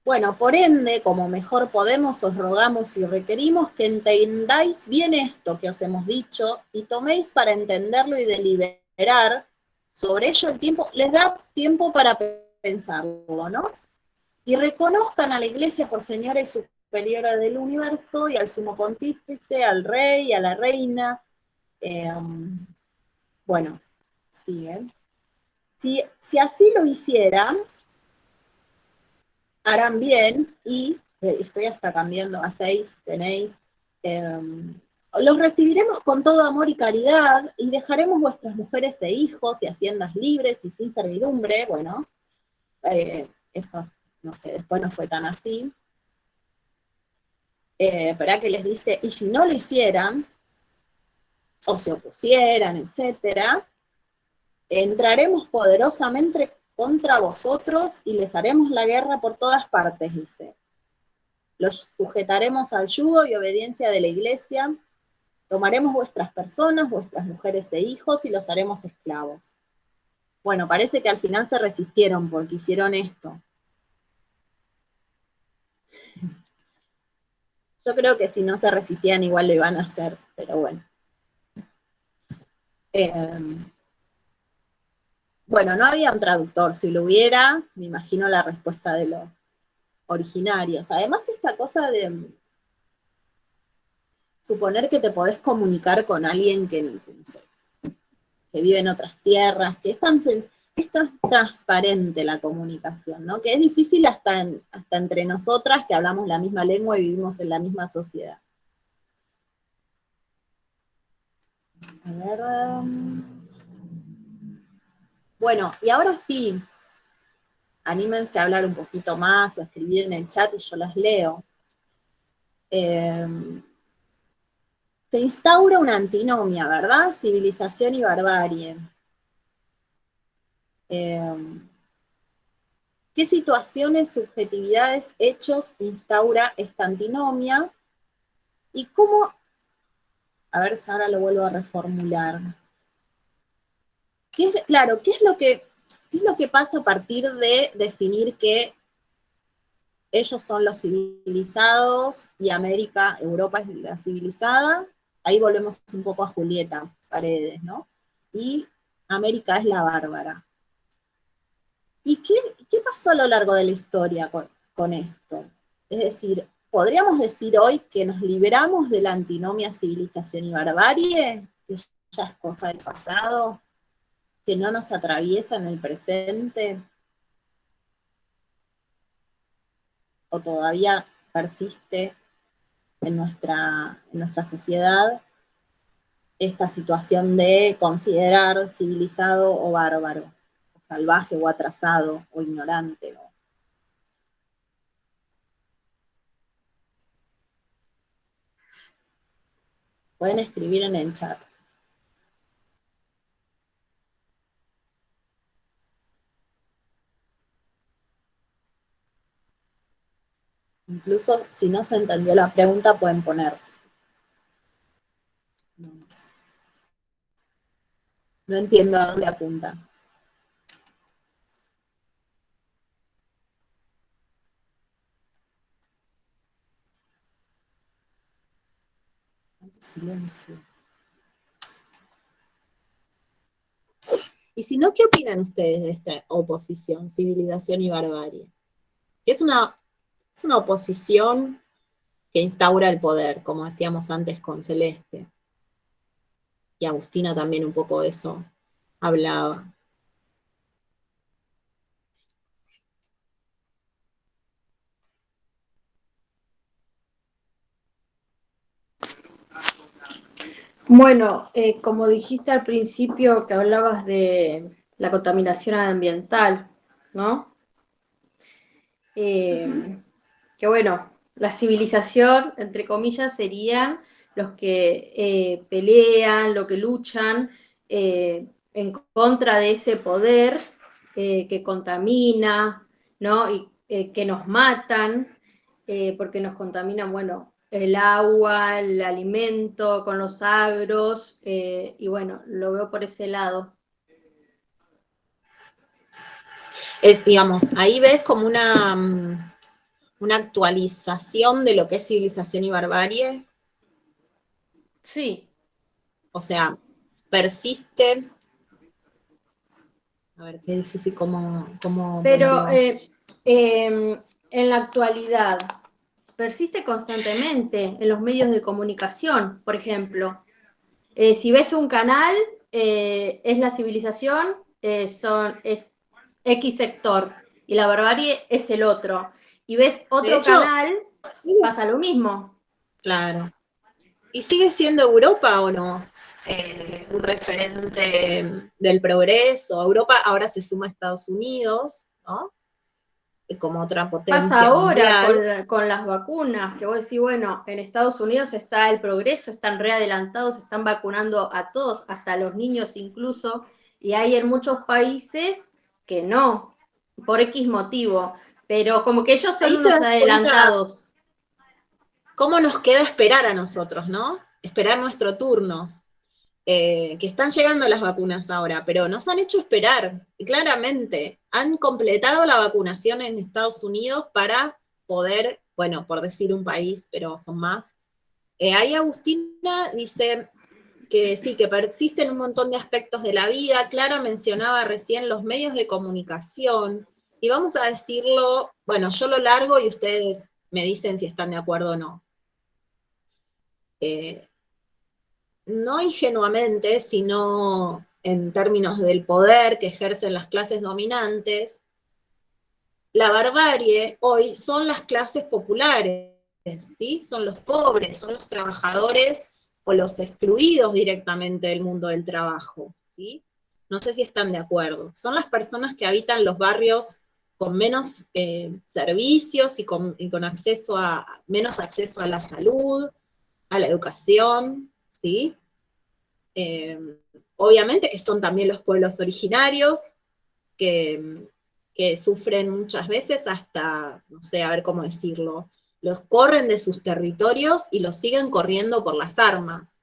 Bueno, por ende, como mejor podemos, os rogamos y requerimos que entendáis bien esto que os hemos dicho y toméis para entenderlo y deliberar sobre ello el tiempo, les da tiempo para pensarlo, ¿no? Y reconozcan a la Iglesia por señora y superiora del universo y al sumo pontífice, al rey, a la reina. Bueno, siguen. Si así lo hicieran, harán bien y, estoy hasta cambiando a 6, tenéis, los recibiremos con todo amor y caridad y dejaremos vuestras mujeres e hijos y haciendas libres y sin servidumbre. Bueno, eso, no sé, después no fue tan así. Pero que les dice, y si no lo hicieran, o se opusieran, etcétera, entraremos poderosamente contra vosotros y les haremos la guerra por todas partes, dice. Los sujetaremos al yugo y obediencia de la Iglesia, tomaremos vuestras personas, vuestras mujeres e hijos y los haremos esclavos. Bueno, parece que al final se resistieron porque hicieron esto. Yo creo que si no se resistían igual lo iban a hacer, pero bueno. Bueno, no había un traductor, si lo hubiera, me imagino la respuesta de los originarios. Además, esta cosa de suponer que te podés comunicar con alguien que no sé, que vive en otras tierras, que es tan transparente la comunicación, ¿no? Que es difícil hasta entre nosotras que hablamos la misma lengua y vivimos en la misma sociedad. A ver. Bueno, y ahora sí, anímense a hablar un poquito más o a escribir en el chat y yo las leo. Se instaura una antinomia, ¿verdad? Civilización y barbarie. ¿Qué situaciones, subjetividades, hechos instaura esta antinomia? ¿Y cómo? A ver si ahora lo vuelvo a reformular. Claro, ¿qué es lo que pasa a partir de definir que ellos son los civilizados y América, Europa es la civilizada? Ahí volvemos un poco a Julieta Paredes, ¿no? Y América es la bárbara. ¿Y qué pasó a lo largo de la historia con esto? Es decir, ¿podríamos decir hoy que nos liberamos de la antinomia civilización y barbarie, que ya es cosa del pasado, que no nos atraviesa en el presente, o todavía persiste en nuestra sociedad esta situación de considerar civilizado o bárbaro, o salvaje o atrasado o ignorante? Pueden escribir en el chat. Incluso si no se entendió la pregunta, pueden poner. No entiendo a dónde apunta. Tanto silencio. Y si no, ¿qué opinan ustedes de esta oposición, civilización y barbarie? Que es una oposición que instaura el poder, como decíamos antes con Celeste. Y Agustina también un poco de eso hablaba. Bueno, como dijiste al principio que hablabas de la contaminación ambiental, ¿no? Que bueno, la civilización, entre comillas, serían los que pelean, los que luchan en contra de ese poder que contamina, ¿no? Y que nos matan, porque nos contaminan, bueno, el agua, el alimento, con los agros, y bueno, lo veo por ese lado. Digamos, ahí ves como una actualización de lo que es civilización y barbarie. Sí. O sea, persiste. A ver, qué difícil cómo Pero ponerlo. en la actualidad persiste constantemente en los medios de comunicación, por ejemplo. Si ves un canal, es la civilización, es X sector, y la barbarie es el otro. Y ves De otro hecho, canal, pasa lo mismo. claro. ¿Y sigue siendo Europa o no? Un referente del progreso. Europa ahora se suma a Estados Unidos, ¿no? Como otra Pasa potencia ahora mundial. con las vacunas, que vos decís, bueno, en Estados Unidos está el progreso, están readelantados, están vacunando a todos, hasta a los niños incluso, y hay en muchos países que no, por X motivo, pero como que ellos son Ahí te unos das cuenta adelantados. cómo nos queda esperar a nosotros, ¿no? Esperar nuestro turno. Que están llegando las vacunas ahora, pero nos han hecho esperar, claramente. Han completado la vacunación en Estados Unidos para poder, bueno, por decir un país, pero son más. Ahí Agustina dice que sí, que persisten un montón de aspectos de la vida. Clara mencionaba recién los medios de comunicación, y vamos a decirlo, bueno, yo lo largo y ustedes me dicen si están de acuerdo o no. No ingenuamente, sino en términos del poder que ejercen las clases dominantes, la barbarie hoy son las clases populares, ¿sí? Son los pobres, son los trabajadores o los excluidos directamente del mundo del trabajo, ¿sí? No sé si están de acuerdo. Son las personas que habitan los barrios con menos servicios y con menos acceso a la salud, a la educación, ¿sí? Obviamente que son también los pueblos originarios que sufren muchas veces hasta, no sé, a ver cómo decirlo, los corren de sus territorios y los siguen corriendo por las armas.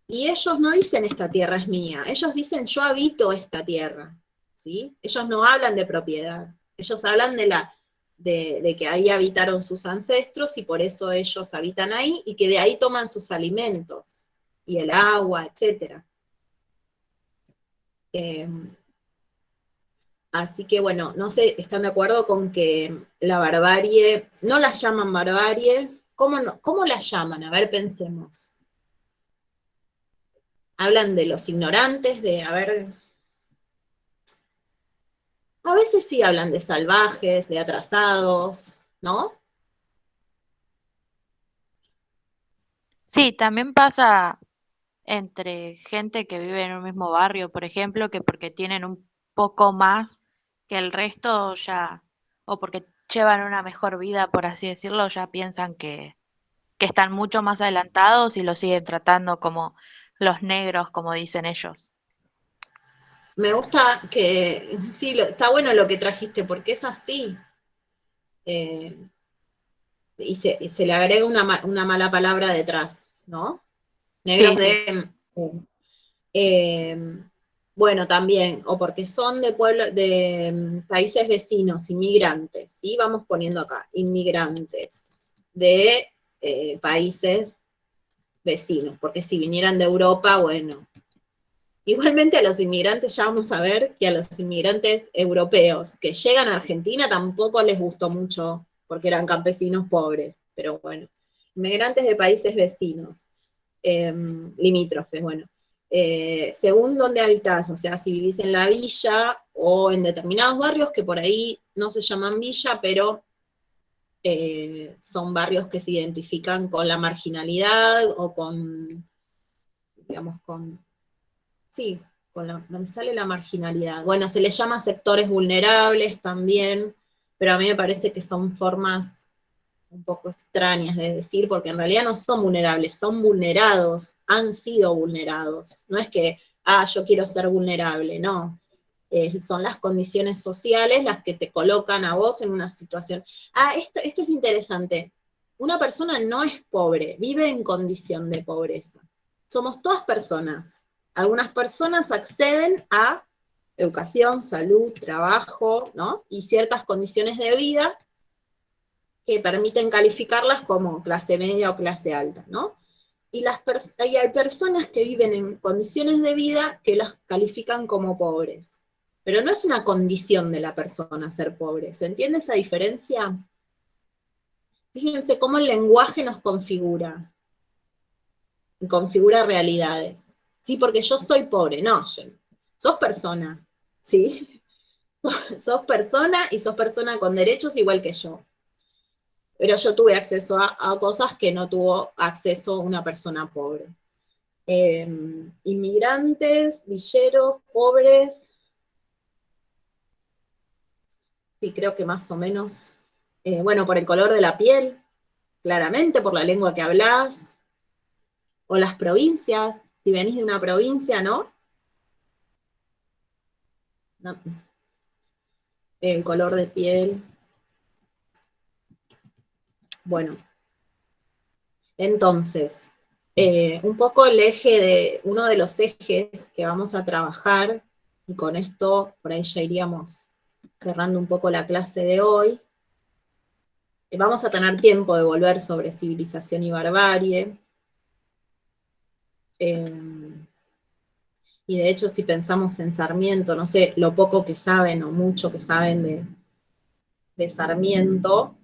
Y ellos no dicen esta tierra es mía, ellos dicen yo habito esta tierra, ¿sí? Ellos no hablan de propiedad, ellos hablan de que ahí habitaron sus ancestros y por eso ellos habitan ahí y que de ahí toman sus alimentos y el agua, etcétera. Así que bueno, no sé, ¿están de acuerdo con que la barbarie, no la llaman barbarie? ¿Cómo la llaman? A ver, pensemos. Hablan de los ignorantes, a ver, a veces sí hablan de salvajes, de atrasados, ¿no? Sí, también pasa entre gente que vive en un mismo barrio, por ejemplo, que porque tienen un poco más que el resto ya, o porque llevan una mejor vida, por así decirlo, ya piensan que están mucho más adelantados y los siguen tratando como los negros, como dicen ellos. Me gusta que, sí, está bueno lo que trajiste, porque es así. Eh, y se le agrega una mala palabra detrás, ¿no? Negros Sí, sí. de... Eh, bueno, también, o porque son de países vecinos, inmigrantes, ¿sí? Vamos poniendo acá, inmigrantes de países vecinos, porque si vinieran de Europa, bueno, Igualmente a los inmigrantes, ya vamos a ver que a los inmigrantes europeos que llegan a Argentina tampoco les gustó mucho, porque eran campesinos pobres, pero bueno, inmigrantes de países vecinos, limítrofes, bueno. Según dónde habitás, o sea, si vivís en la villa o en determinados barrios que por ahí no se llaman villa, pero son barrios que se identifican con la marginalidad o con, digamos, sí, donde sale la marginalidad. Bueno, se les llama sectores vulnerables también, pero a mí me parece que son formas un poco extrañas de decir, porque en realidad no son vulnerables, son vulnerados, han sido vulnerados. No es que, yo quiero ser vulnerable, no. Son las condiciones sociales las que te colocan a vos en una situación. Esto es interesante. Una persona no es pobre, vive en condición de pobreza. Somos todas personas. Algunas personas acceden a educación, salud, trabajo, ¿no? Y ciertas condiciones de vida que permiten calificarlas como clase media o clase alta, ¿no? Y hay personas que viven en condiciones de vida que las califican como pobres. Pero no es una condición de la persona ser pobre. ¿Se entiende esa diferencia? Fíjense cómo el lenguaje nos configura realidades. Sí, porque yo soy pobre, no, sos persona, ¿sí? Sos persona y sos persona con derechos igual que yo. Pero yo tuve acceso a cosas que no tuvo acceso una persona pobre. Inmigrantes, villeros, pobres, sí, creo que más o menos, bueno, por el color de la piel, claramente, por la lengua que hablás, o las provincias, si venís de una provincia, ¿no? No. El color de piel. Bueno, entonces, un poco uno de los ejes que vamos a trabajar, y con esto por ahí ya iríamos cerrando un poco la clase de hoy, vamos a tener tiempo de volver sobre civilización y barbarie, y de hecho si pensamos en Sarmiento, no sé, lo poco que saben o mucho que saben de Sarmiento,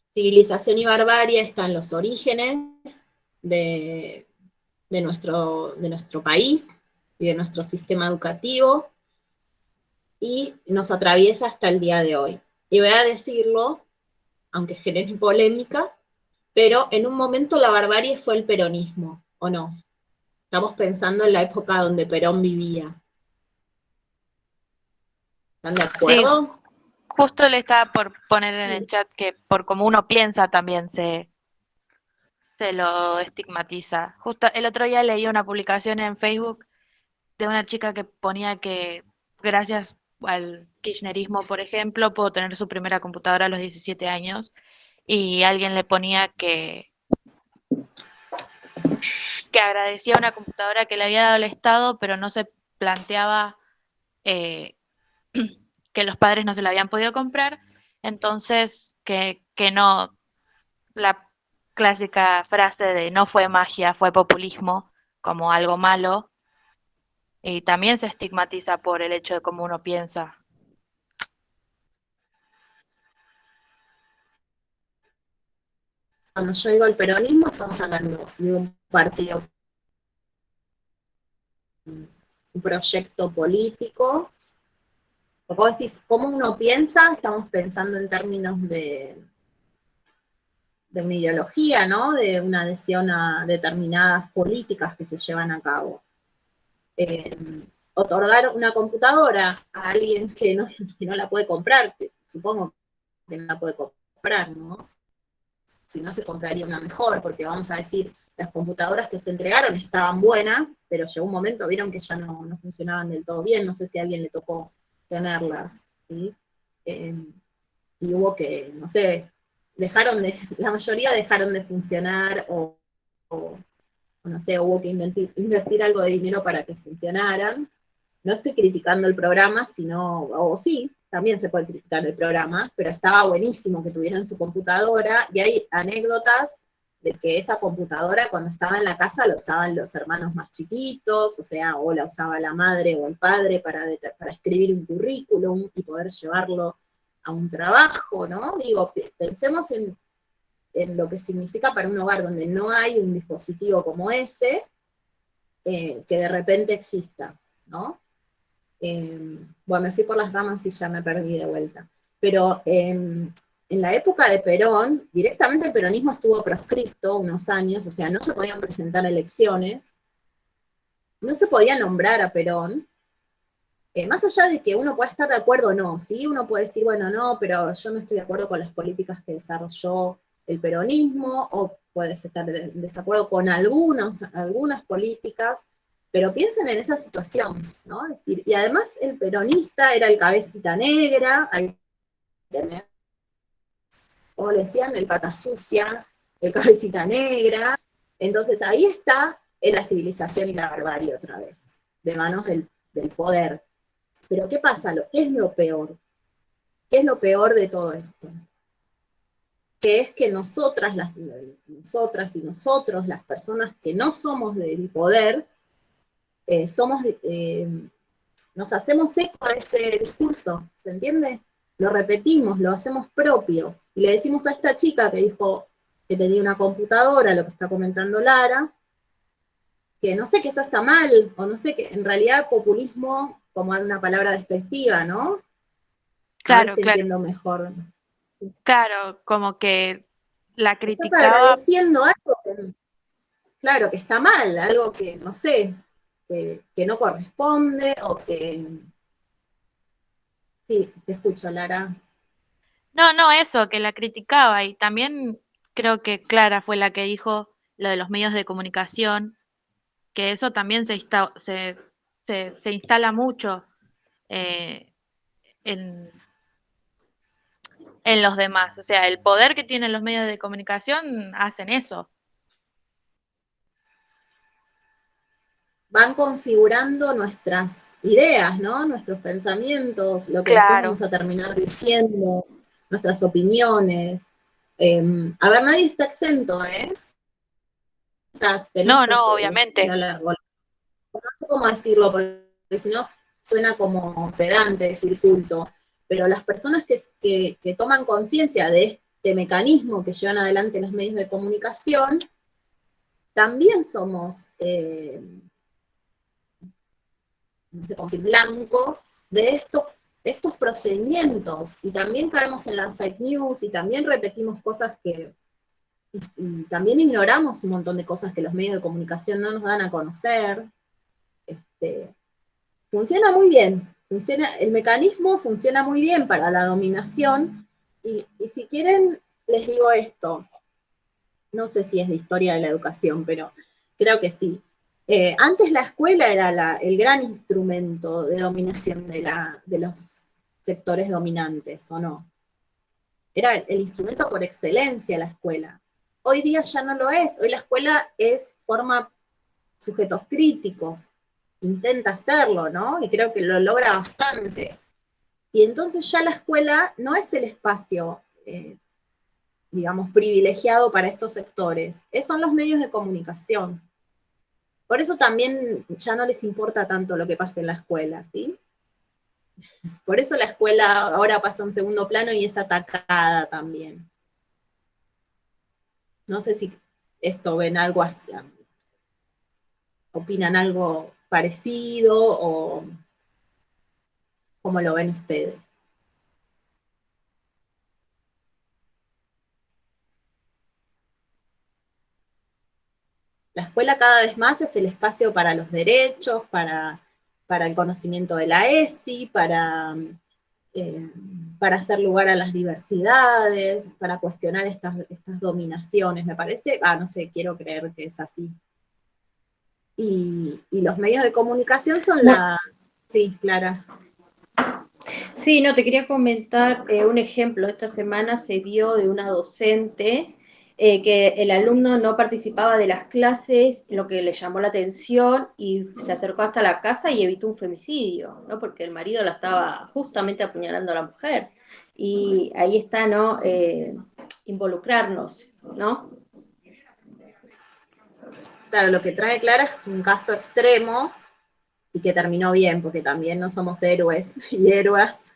civilización y barbarie están los orígenes de nuestro país y de nuestro sistema educativo, y nos atraviesa hasta el día de hoy. Y voy a decirlo, aunque genere polémica, pero en un momento la barbarie fue el peronismo, ¿o no? Estamos pensando en la época donde Perón vivía. ¿Están de acuerdo? Sí, justo le estaba por poner en el Sí. chat que por como uno piensa también se lo estigmatiza. Justo el otro día leí una publicación en Facebook de una chica que ponía que gracias al kirchnerismo, por ejemplo, pudo tener su primera computadora a los 17 años, y alguien le ponía que agradecía una computadora que le había dado el Estado, pero no se planteaba eh, que los padres no se la habían podido comprar, entonces que no, la clásica frase de no fue magia, fue populismo, como algo malo, y también se estigmatiza por el hecho de cómo uno piensa. Cuando yo digo el peronismo, estamos hablando de un partido, un proyecto político. Como decís, ¿cómo uno piensa? Estamos pensando en términos de una ideología, ¿no? De una adhesión a determinadas políticas que se llevan a cabo. Otorgar una computadora a alguien que no la puede comprar, que supongo que no la puede comprar, ¿no? Si no se compraría una mejor, porque vamos a decir, las computadoras que se entregaron estaban buenas, pero llegó un momento, vieron que ya no funcionaban del todo bien, no sé si a alguien le tocó tenerlas, ¿sí? Y hubo que, no sé, la mayoría dejaron de funcionar, o no sé, hubo que invertir algo de dinero para que funcionaran. No estoy criticando el programa, sino, o sí, también se puede criticar el programa, pero estaba buenísimo que tuvieran su computadora, y hay anécdotas de que esa computadora cuando estaba en la casa la usaban los hermanos más chiquitos, o sea, o la usaba la madre o el padre para escribir un currículum y poder llevarlo a un trabajo, ¿no? Digo, pensemos en lo que significa para un hogar donde no hay un dispositivo como ese, que de repente exista, ¿no? Bueno, me fui por las ramas y ya me perdí de vuelta. Pero en la época de Perón, directamente el peronismo estuvo proscripto unos años, o sea, no se podían presentar elecciones, no se podía nombrar a Perón, más allá de que uno pueda estar de acuerdo o no, ¿sí? Uno puede decir, bueno, no, pero yo no estoy de acuerdo con las políticas que desarrolló el peronismo, o puedes estar en desacuerdo con algunas políticas, pero piensen en esa situación, ¿no? Es decir, y además el peronista era el cabecita negra, o le decían el pata sucia, el cabecita negra, entonces ahí está la civilización y la barbarie otra vez, de manos del poder. Pero ¿qué pasa? ¿Qué es lo peor? ¿Qué es lo peor de todo esto? Que es que nosotras y nosotros, las personas que no somos del poder, nos hacemos eco de ese discurso, ¿se entiende? Lo repetimos, lo hacemos propio, y le decimos a esta chica que dijo que tenía una computadora, lo que está comentando Lara, que no sé que eso está mal, o no sé que en realidad populismo como una palabra despectiva, ¿no? A ver Claro, si claro, entiendo mejor. claro, como que la Estás criticaba. agradeciendo algo que, claro, que está mal, algo que, no sé, que no corresponde, o que... Sí, te escucho, Lara. No, no, eso, que la criticaba. Y también creo que Clara fue la que dijo lo de los medios de comunicación, que eso también se instala mucho eh, en, en los demás. O sea, el poder que tienen los medios de comunicación hacen eso. Van configurando nuestras ideas, ¿no? Nuestros pensamientos, lo que después Claro. vamos a terminar diciendo, nuestras opiniones. A ver, nadie está exento, ¿eh? Tenemos No, que, no, obviamente. bueno, no sé cómo decirlo, porque si no suena como pedante decir culto, pero las personas que toman conciencia de este mecanismo que llevan adelante los medios de comunicación, también somos, no sé cómo decir, blanco de estos procedimientos, y también caemos en las fake news, y también repetimos cosas y también ignoramos un montón de cosas que los medios de comunicación no nos dan a conocer. Funciona muy bien, el mecanismo funciona muy bien para la dominación, y si quieren, les digo esto, no sé si es de historia de la educación, pero creo que sí. Antes la escuela era el gran instrumento de dominación de los sectores dominantes, ¿o no? Era el instrumento por excelencia la escuela. Hoy día ya no lo es, hoy la escuela forma sujetos críticos, intenta hacerlo, ¿no? Y creo que lo logra bastante. Y entonces ya la escuela no es el espacio, digamos, privilegiado para estos sectores, son los medios de comunicación. Por eso también ya no les importa tanto lo que pasa en la escuela, ¿sí? Por eso la escuela ahora pasa a un segundo plano y es atacada también. No sé si esto ven algo así, opinan algo parecido, o cómo lo ven ustedes. La escuela cada vez más es el espacio para los derechos, para el conocimiento de la ESI, para hacer lugar a las diversidades, para cuestionar estas dominaciones, me parece, no sé, quiero creer que es así. Y los medios de comunicación son Sí, Clara. Sí, no, te quería comentar un ejemplo. Esta semana se vio de una docente que el alumno no participaba de las clases, lo que le llamó la atención, y se acercó hasta la casa y evitó un femicidio, ¿no? Porque el marido la estaba justamente apuñalando a la mujer. Y ahí está, ¿no? Involucrarnos, ¿no? Claro, lo que trae Clara es un caso extremo y que terminó bien, porque también no somos héroes y héroas.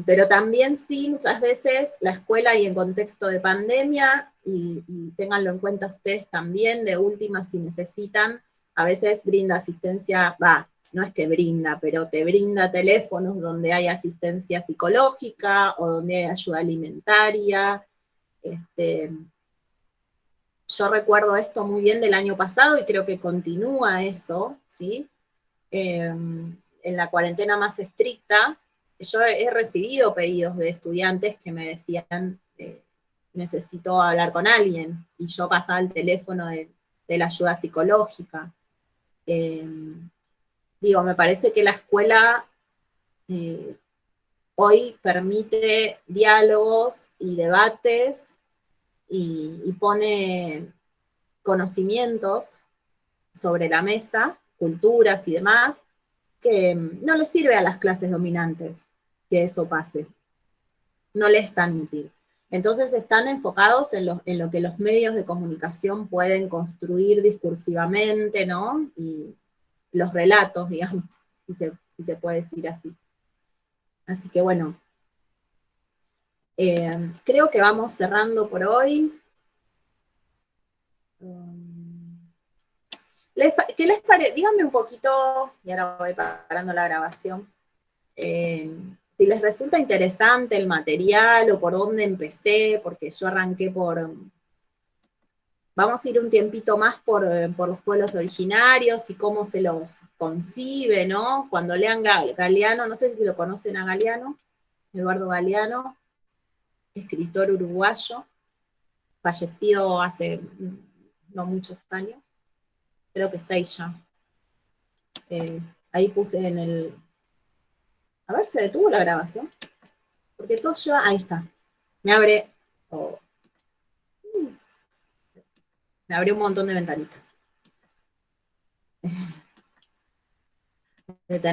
Pero también sí, muchas veces la escuela y en contexto de pandemia, y ténganlo en cuenta ustedes también, de última si necesitan, a veces brinda asistencia, no es que brinda, pero te brinda teléfonos donde hay asistencia psicológica o donde hay ayuda alimentaria. Yo recuerdo esto muy bien del año pasado y creo que continúa eso, ¿sí? En la cuarentena más estricta, yo he recibido pedidos de estudiantes que me decían, necesito hablar con alguien, y yo pasaba el teléfono de la ayuda psicológica. Digo, me parece que la escuela hoy permite diálogos y debates y pone conocimientos sobre la mesa, culturas y demás, que no les sirve a las clases dominantes que eso pase. No les es tan útil. Entonces están enfocados en lo que los medios de comunicación pueden construir discursivamente, ¿no? Y los relatos, digamos, si se puede decir así. Así que bueno, creo que vamos cerrando por hoy. ¿Qué les parece? Díganme un poquito, y ahora voy parando la grabación, si les resulta interesante el material o por dónde empecé, porque yo arranqué vamos a ir un tiempito más por los pueblos originarios y cómo se los concibe, ¿no? Cuando lean Galeano, no sé si lo conocen a Galeano, Eduardo Galeano, escritor uruguayo, fallecido hace no muchos años, creo que 6 ya. Ahí puse en el... A ver, ¿se detuvo la grabación? Porque todo lleva... Ahí está. Me abre... me abrió un montón de ventanitas.